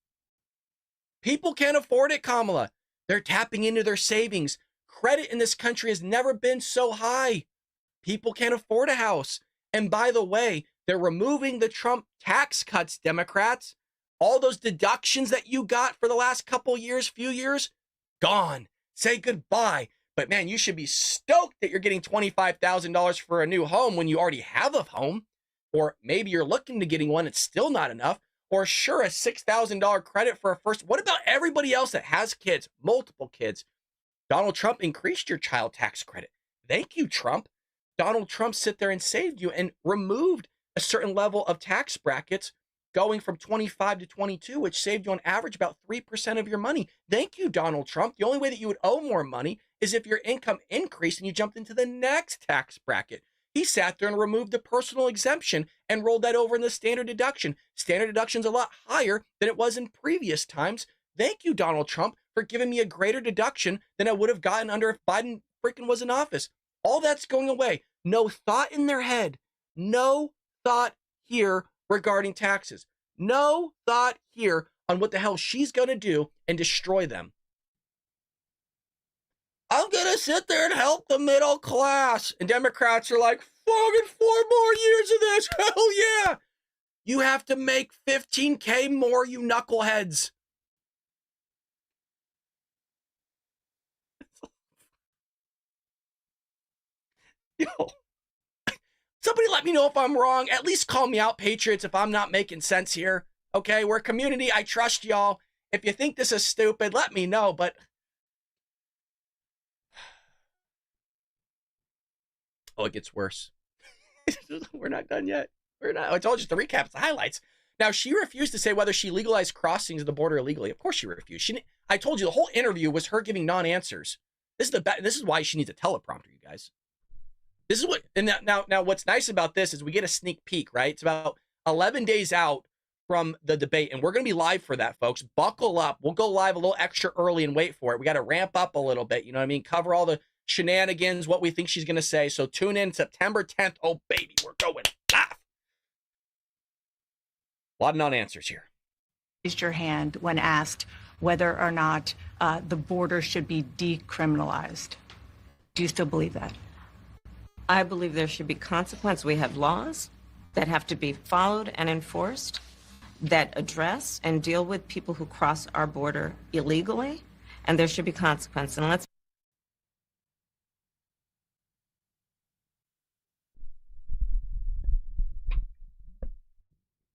People can't afford it, Kamala. They're tapping into their savings. Credit in this country has never been so high. People can't afford a house. And by the way, they're removing the Trump tax cuts, Democrats. All those deductions that you got for the last few years, gone. Say goodbye. But man, you should be stoked that you're getting $25,000 for a new home when you already have a home. Or maybe you're looking to getting one, it's still not enough. Or sure, a $6,000 credit for a first. What about everybody else that has kids, multiple kids? Donald Trump increased your child tax credit. Thank you, Trump. Donald Trump sit there and saved you and removed a certain level of tax brackets going from 25 to 22, which saved you on average about 3% of your money. Thank you, Donald Trump. The only way that you would owe more money is if your income increased and you jumped into the next tax bracket. He sat there and removed the personal exemption and rolled that over in the standard deduction. Standard deduction's a lot higher than it was in previous times. Thank you, Donald Trump, for giving me a greater deduction than I would have gotten under if Biden freaking was in office. All that's going away. No thought in their head. No thought here regarding taxes. No thought here on what the hell she's going to do and destroy them. I'm going to sit there and help the middle class. And Democrats are like, fucking 4 more years of this. Hell yeah. You have to make $15K more, you knuckleheads. Yo, somebody let me know if I'm wrong. At least call me out, Patriots, if I'm not making sense here. Okay, we're a community. I trust y'all. If you think this is stupid, let me know. But oh, it gets worse. We're not done yet. We're not. It's all just the recap. It's the highlights. Now, she refused to say whether she legalized crossings of the border illegally. Of course she refused. I told you the whole interview was her giving non-answers. This is why she needs a teleprompter, you guys. This is what, and now what's nice about this is we get a sneak peek, right? It's about 11 days out from the debate, and we're going to be live for that, folks. Buckle up. We'll go live a little extra early and wait for it. We got to ramp up a little bit, you know what I mean? Cover all the shenanigans, what we think she's going to say. So tune in September 10th. Oh, baby, we're going live. A lot of non-answers here. Raised your hand when asked whether or not the border should be decriminalized. Do you still believe that? I believe there should be consequence. We have laws that have to be followed and enforced that address and deal with people who cross our border illegally, and there should be consequence. And let's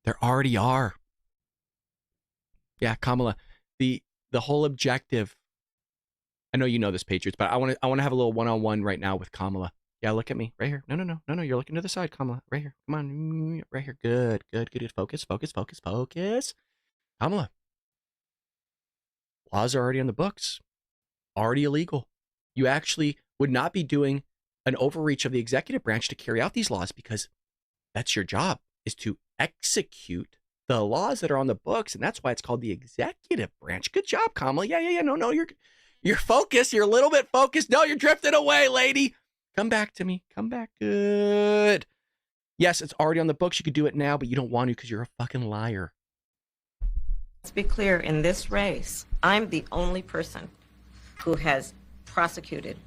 There already are. Yeah, Kamala, the whole objective. I know you know this, Patriots, but I want to have a little one-on-one right now with Kamala. Yeah, look at me right here. No. You're looking to the side, Kamala. Right here. Come on, right here. Good. Focus. Kamala, laws are already on the books, already illegal. You actually would not be doing an overreach of the executive branch to carry out these laws, because that's your job, is to execute the laws that are on the books. And that's why it's called the executive branch. Good job, Kamala. Yeah. No, you're focused. You're a little bit focused. No, you're drifting away, lady. Come back to me. Come back. Good. Yes, it's already on the books. You could do it now, but you don't want to because you're a fucking liar. Let's be clear, in this race, I'm the only person who has prosecuted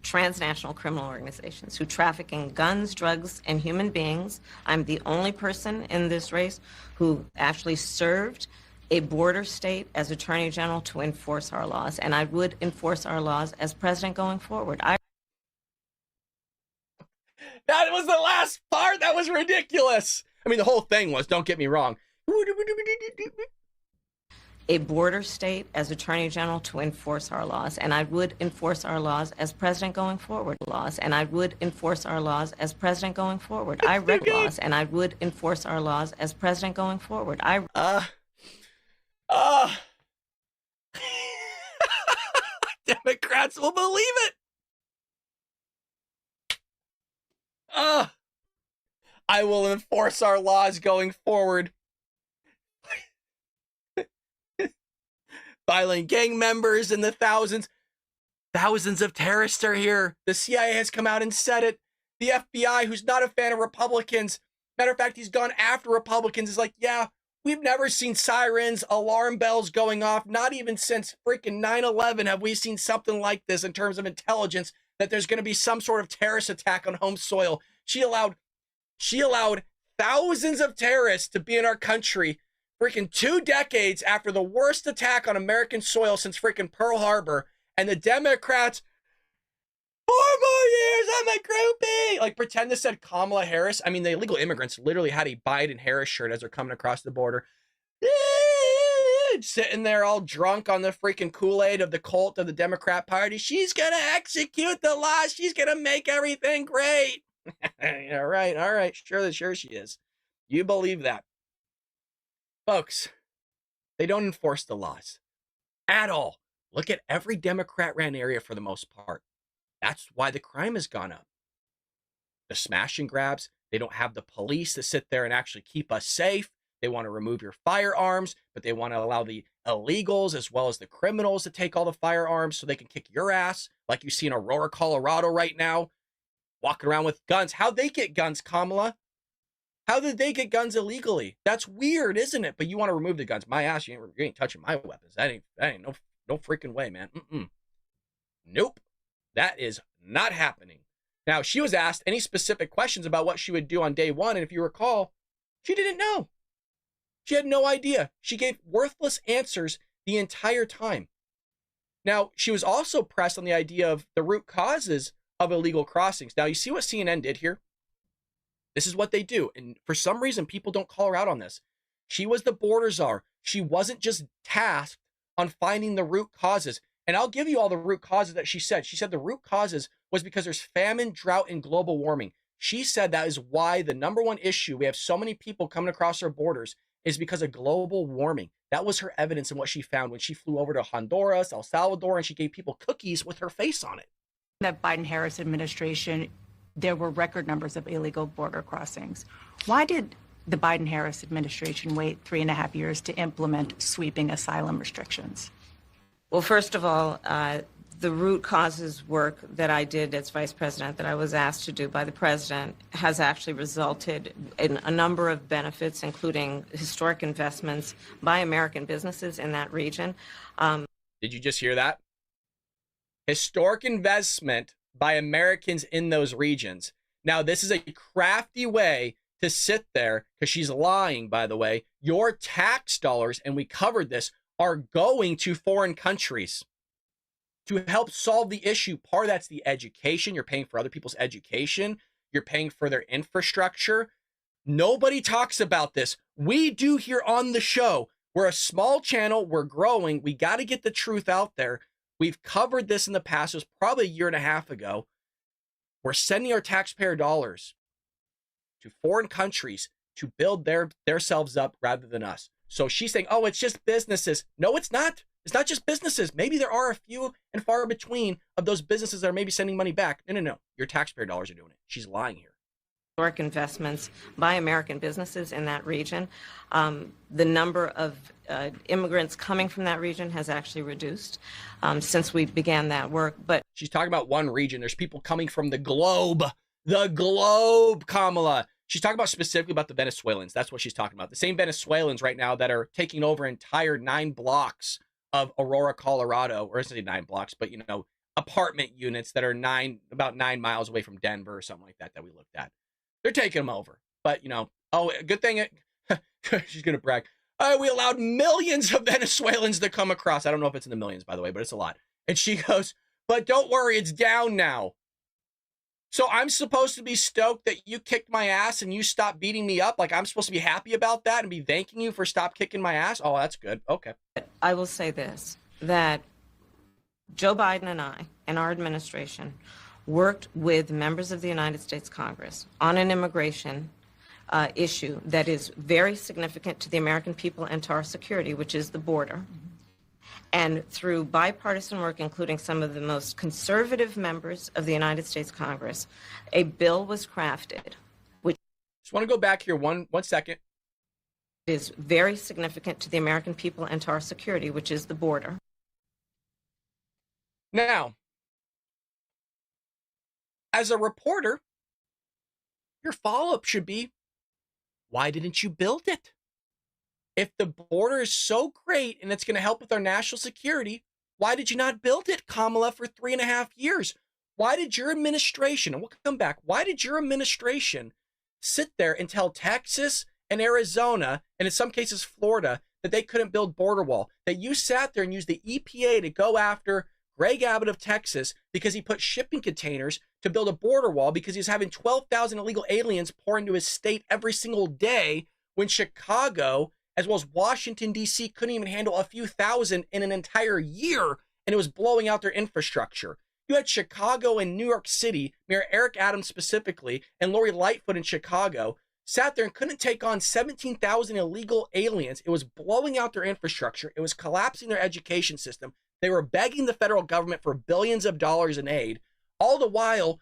transnational criminal organizations who traffic in guns, drugs, and human beings. I'm the only person in this race who actually served a border state as Attorney General to enforce our laws, and I would enforce our laws as president going forward. That was the last part. That was ridiculous. I mean, the whole thing was, don't get me wrong. A border state as Attorney General to enforce our laws, and I would enforce our laws as president going forward. I would enforce our laws as president going forward. I read laws, and I would enforce our laws as president going forward. Democrats will believe it. I will enforce our laws going forward. Violent gang members in the thousands. Thousands of terrorists are here. The CIA has come out and said it. The FBI, who's not a fan of Republicans, matter of fact, he's gone after Republicans, is like, yeah, we've never seen sirens, alarm bells going off. Not even since freaking 9/11 have we seen something like this in terms of intelligence, that there's going to be some sort of terrorist attack on home soil. She allowed thousands of terrorists to be in our country freaking 2 decades after the worst attack on American soil since freaking Pearl Harbor. And the Democrats, 4 more years, I'm a groupie. Like, pretend this said Kamala Harris. I mean, the illegal immigrants literally had a Biden-Harris shirt as they're coming across the border. Sitting there all drunk on the freaking Kool-Aid of the cult of the Democrat Party. She's going to execute the laws. She's going to make everything great. Yeah, right. All right. Sure she is. You believe that. Folks, they don't enforce the laws at all. Look at every Democrat-ran area for the most part. That's why the crime has gone up. The smash and grabs, they don't have the police to sit there and actually keep us safe. They want to remove your firearms, but they want to allow the illegals as well as the criminals to take all the firearms so they can kick your ass, like you see in Aurora, Colorado right now, walking around with guns. How'd they get guns, Kamala? How did they get guns illegally? That's weird, isn't it? But you want to remove the guns. My ass, you ain't touching my weapons. That ain't no freaking way, man. Nope. That is not happening. Now, she was asked any specific questions about what she would do on day one, and if you recall, she didn't know. She had no idea. She gave worthless answers the entire time. Now, she was also pressed on the idea of the root causes of illegal crossings. Now, you see what CNN did here? This is what they do. And for some reason, people don't call her out on this. She was the border czar. She wasn't just tasked on finding the root causes. And I'll give you all the root causes that she said. She said the root causes was because there's famine, drought, and global warming. She said that is why the number one issue, we have so many people coming across our borders, is because of global warming. That was her evidence and what she found when she flew over to Honduras, El Salvador, and she gave people cookies with her face on it. The Biden-Harris administration, there were record numbers of illegal border crossings. Why did the Biden-Harris administration wait 3.5 years to implement sweeping asylum restrictions? Well, first of all, the root causes work that I did as vice president, that I was asked to do by the president, has actually resulted in a number of benefits, including historic investments by American businesses in that region. Did you just hear that? Historic investment by Americans in those regions. Now, this is a crafty way to sit there, because she's lying, by the way. Your tax dollars, and we covered this, are going to foreign countries to help solve the issue. Part of that's the education. You're paying for other people's education. You're paying for their infrastructure. Nobody talks about this. We do here on the show. We're a small channel. We're growing. We got to get the truth out there. We've covered this in the past. It was probably 1.5 years ago. We're sending our taxpayer dollars to foreign countries to build themselves up rather than us. So she's saying, oh, it's just businesses. No, it's not. It's not just businesses. Maybe there are a few and far between of those businesses that are maybe sending money back. No. Your taxpayer dollars are doing it. She's lying here. Historic investments by American businesses in that region. The number of immigrants coming from that region has actually reduced since we began that work. But she's talking about one region. There's people coming from the globe, Kamala. She's talking about specifically about the Venezuelans. That's what she's talking about. The same Venezuelans right now that are taking over entire 9 blocks of Aurora, Colorado, or isn't it 9 blocks, but apartment units that are about 9 miles away from Denver or something like that we looked at. They're taking them over. But, oh, good thing she's going to brag. We allowed millions of Venezuelans to come across. I don't know if it's in the millions, by the way, but it's a lot. And she goes, but don't worry, it's down now. So I'm supposed to be stoked that you kicked my ass and you stopped beating me up? Like I'm supposed to be happy about that and be thanking you for stop kicking my ass? Oh, that's good. Okay. I will say this, that Joe Biden and I and our administration worked with members of the United States Congress on an immigration issue that is very significant to the American people and to our security, which is the border. And through bipartisan work, including some of the most conservative members of the United States Congress, a bill was crafted, which just want to go back here one second. Is very significant to the American people and to our security, which is the border. Now, as a reporter, your follow-up should be, why didn't you build it? If the border is so great and it's going to help with our national security, why did you not build it, Kamala, for 3.5 years? Why did your administration, and we'll come back, why did your administration sit there and tell Texas and Arizona, and in some cases Florida, that they couldn't build border wall? That you sat there and used the EPA to go after Greg Abbott of Texas because he put shipping containers to build a border wall because he's having 12,000 illegal aliens pour into his state every single day, when Chicago, as well as Washington, D.C., couldn't even handle a few thousand in an entire year, and it was blowing out their infrastructure. You had Chicago and New York City, Mayor Eric Adams specifically, and Lori Lightfoot in Chicago, sat there and couldn't take on 17,000 illegal aliens. It was blowing out their infrastructure. It was collapsing their education system. They were begging the federal government for billions of dollars in aid. All the while,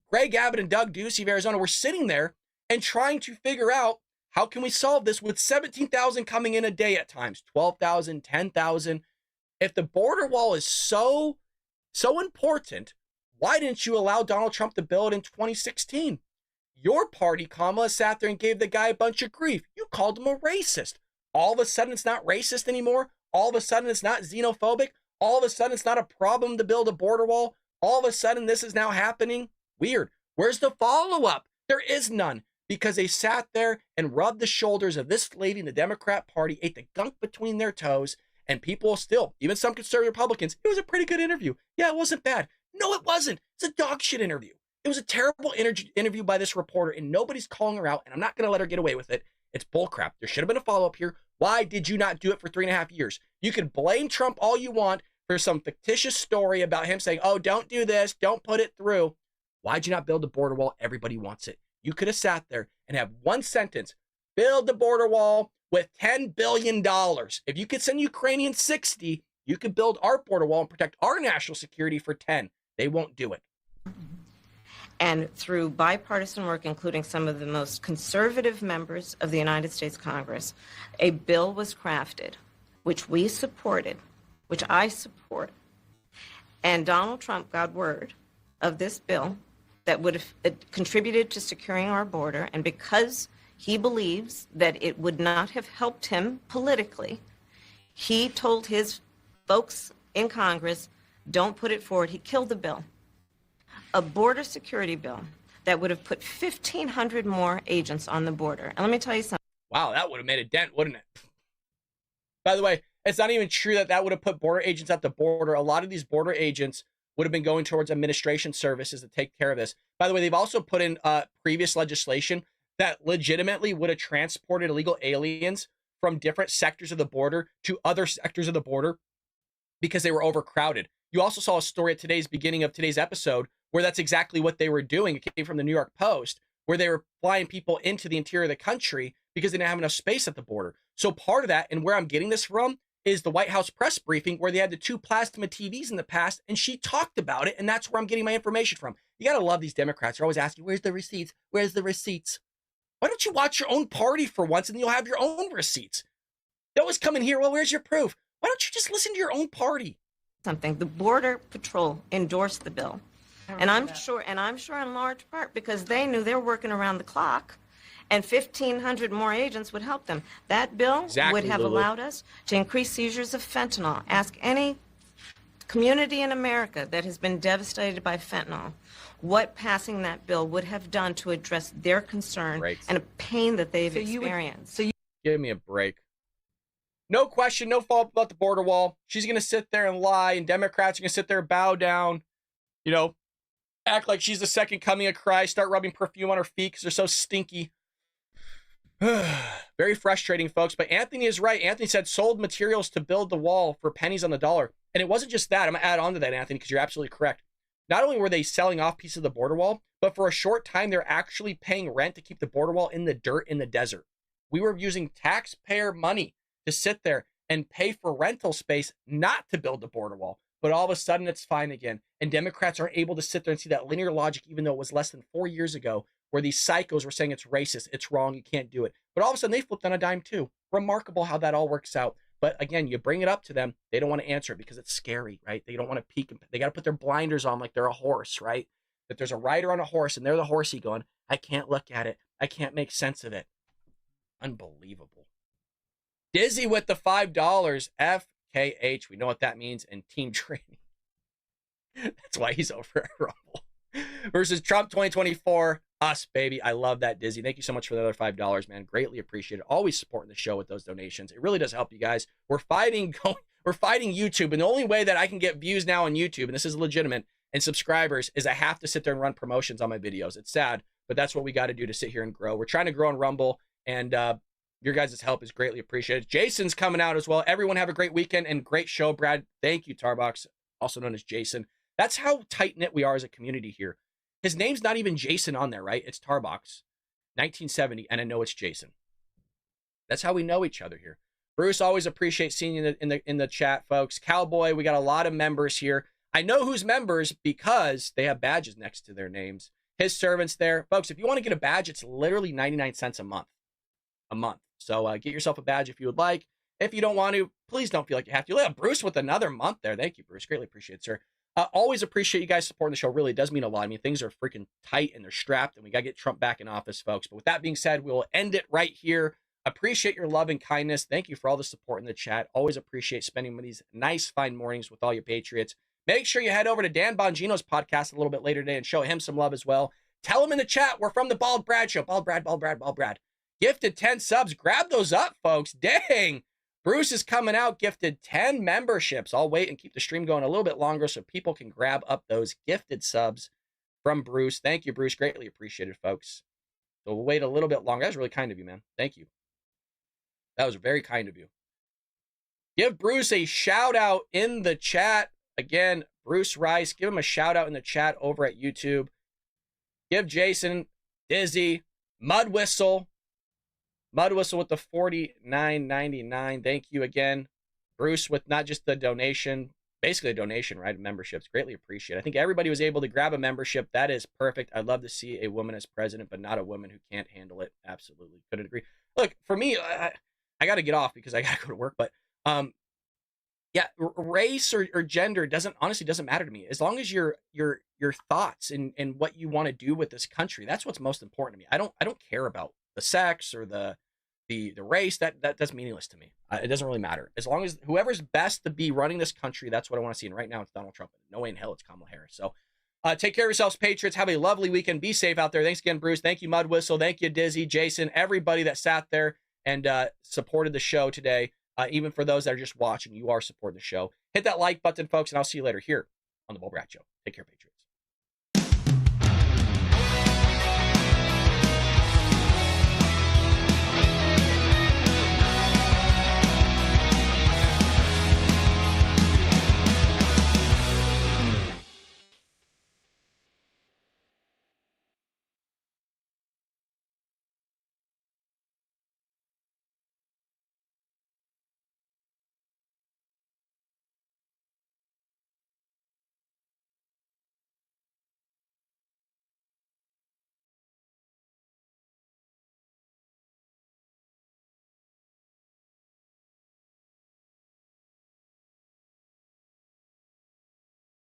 Greg Abbott and Doug Ducey of Arizona were sitting there and trying to figure out, how can we solve this with 17,000 coming in a day at times, 12,000, 10,000? If the border wall is so important, why didn't you allow Donald Trump to build in 2016? Your party, Kamala, sat there and gave the guy a bunch of grief. You called him a racist. All of a sudden, it's not racist anymore. All of a sudden, it's not xenophobic. All of a sudden, it's not a problem to build a border wall. All of a sudden, this is now happening. Weird. Where's the follow-up? There is none. Because they sat there and rubbed the shoulders of this lady in the Democrat Party, ate the gunk between their toes, and people still, even some conservative Republicans, it was a pretty good interview. Yeah, it wasn't bad. No, it wasn't. It's a dog shit interview. It was a terrible interview by this reporter, and nobody's calling her out, and I'm not going to let her get away with it. It's bullcrap. There should have been a follow-up here. Why did you not do it for 3.5 years? You can blame Trump all you want for some fictitious story about him saying, oh, don't do this, don't put it through. Why'd you not build the border wall? Everybody wants it. You could have sat there and have one sentence, build the border wall with $10 billion. If you could send Ukrainians 60, you could build our border wall and protect our national security for 10. They won't do it. And through bipartisan work, including some of the most conservative members of the United States Congress, a bill was crafted, which we supported, which I support. And Donald Trump got word of this bill that would have contributed to securing our border, and because he believes that it would not have helped him politically, he told his folks in Congress, don't put it forward. He killed the bill. A border security bill that would have put 1,500 more agents on the border. And let me tell you something. Wow, that would have made a dent, wouldn't it? By the way, it's not even true that would have put border agents at the border. A lot of these border agents would have been going towards administration services to take care of this. By the way, they've also put in previous legislation that legitimately would have transported illegal aliens from different sectors of the border to other sectors of the border because they were overcrowded. You also saw a story at today's beginning of today's episode where that's exactly what they were doing. It came from the New York Post, where they were flying people into the interior of the country because they didn't have enough space at the border. So part of that, and where I'm getting this from, is the White House press briefing where they had the 2 plasma TVs in the past, and she talked about it, and that's where I'm getting my information from. You got to love these Democrats. They're always asking, where's the receipts? Where's the receipts? Why don't you watch your own party for once, and you'll have your own receipts? They always come in here, well, where's your proof? Why don't you just listen to your own party? Something. The Border Patrol endorsed the bill. And I'm sure in large part because they knew they were working around the clock, and 1,500 more agents would help them. That bill would have allowed us to increase seizures of fentanyl. Ask any community in America that has been devastated by fentanyl what passing that bill would have done to address their concern and a pain that they've experienced. Give me a break. No question, no fault about the border wall. She's going to sit there and lie, and Democrats are going to sit there, bow down, act like she's the second coming of Christ, start rubbing perfume on her feet because they're so stinky. Very frustrating, folks. But Anthony is right. Anthony said sold materials to build the wall for pennies on the dollar. And it wasn't just that. I'm going to add on to that, Anthony, because you're absolutely correct. Not only were they selling off pieces of the border wall, but for a short time, they're actually paying rent to keep the border wall in the dirt in the desert. We were using taxpayer money to sit there and pay for rental space, not to build the border wall. But all of a sudden, it's fine again. And Democrats aren't able to sit there and see that linear logic, even though it was less than 4 years ago, where these psychos were saying it's racist, it's wrong, you can't do it. But all of a sudden, they flipped on a dime too. Remarkable how that all works out. But again, you bring it up to them, they don't want to answer it because it's scary, right? They don't want to peek. They got to put their blinders on like they're a horse, right? That there's a rider on a horse and they're the horsey going, I can't look at it. I can't make sense of it. Unbelievable. Dizzy with the $5. FKH. We know what that means in team training. That's why he's over at Rumble. Versus Trump 2024. Us, baby. I love that, Dizzy. Thank you so much for the other $5, man. Greatly appreciate it. Always supporting the show with those donations. It really does help you guys. We're fighting YouTube, and the only way that I can get views now on YouTube, and this is legitimate, and subscribers, is I have to sit there and run promotions on my videos. It's sad, but that's what we got to do to sit here and grow. We're trying to grow on Rumble, and your guys' help is greatly appreciated. Jason's coming out as well. Everyone have a great weekend and great show, Brad. Thank you, Tarbox, also known as Jason. That's how tight-knit we are as a community here. His name's not even Jason on there, right? It's Tarbox, 1970, and I know it's Jason. That's how we know each other here. Bruce, always appreciate seeing you in the chat, folks. Cowboy, we got a lot of members here. I know who's members because they have badges next to their names. His servants there. Folks, if you want to get a badge, it's literally 99 cents a month. So get yourself a badge if you would like. If you don't want to, please don't feel like you have to. Yeah, Bruce with another month there. Thank you, Bruce. Greatly appreciate it, sir. Always appreciate you guys supporting the show. Really, it does mean a lot. I mean, things are freaking tight and they're strapped, and we got to get Trump back in office, folks. But with that being said, we'll end it right here. Appreciate your love and kindness. Thank you for all the support in the chat. Always appreciate spending these nice, fine mornings with all your patriots. Make sure you head over to Dan Bongino's podcast a little bit later today and show him some love as well. Tell him in the chat, we're from the Bald Brad Show. Bald Brad, Bald Brad, Bald Brad. Gifted 10 subs. Grab those up, folks. Dang. Bruce is coming out, gifted 10 memberships. I'll wait and keep the stream going a little bit longer so people can grab up those gifted subs from Bruce. Thank you, Bruce. Greatly appreciated, folks. So we'll wait a little bit longer. That was really kind of you, man. Thank you. That was very kind of you. Give Bruce a shout out in the chat. Again, Bruce Rice, give him a shout out in the chat over at YouTube. Give Jason, Dizzy, Mud Whistle with the $49.99. Thank you again, Bruce, with not just the donation, basically a donation, right? Memberships. Greatly appreciate it. I think everybody was able to grab a membership. That is perfect. I'd love to see a woman as president, but not a woman who can't handle it. Absolutely. Couldn't agree. Look, for me, I got to get off because I got to go to work, but yeah, race or gender honestly doesn't matter to me. As long as your thoughts and what you want to do with this country, that's what's most important to me. I don't care about the sex or the race. That's meaningless to me. It doesn't really matter. As long as whoever's best to be running this country, that's what I want to see. And right now it's Donald Trump. No way in hell it's Kamala Harris. So take care of yourselves, Patriots. Have a lovely weekend. Be safe out there. Thanks again, Bruce. Thank you, Mud Whistle. Thank you, Dizzy, Jason, everybody that sat there and supported the show today. Even for those that are just watching, you are supporting the show. Hit that like button, folks, and I'll see you later here on the Bull Brat Show. Take care, Patriots.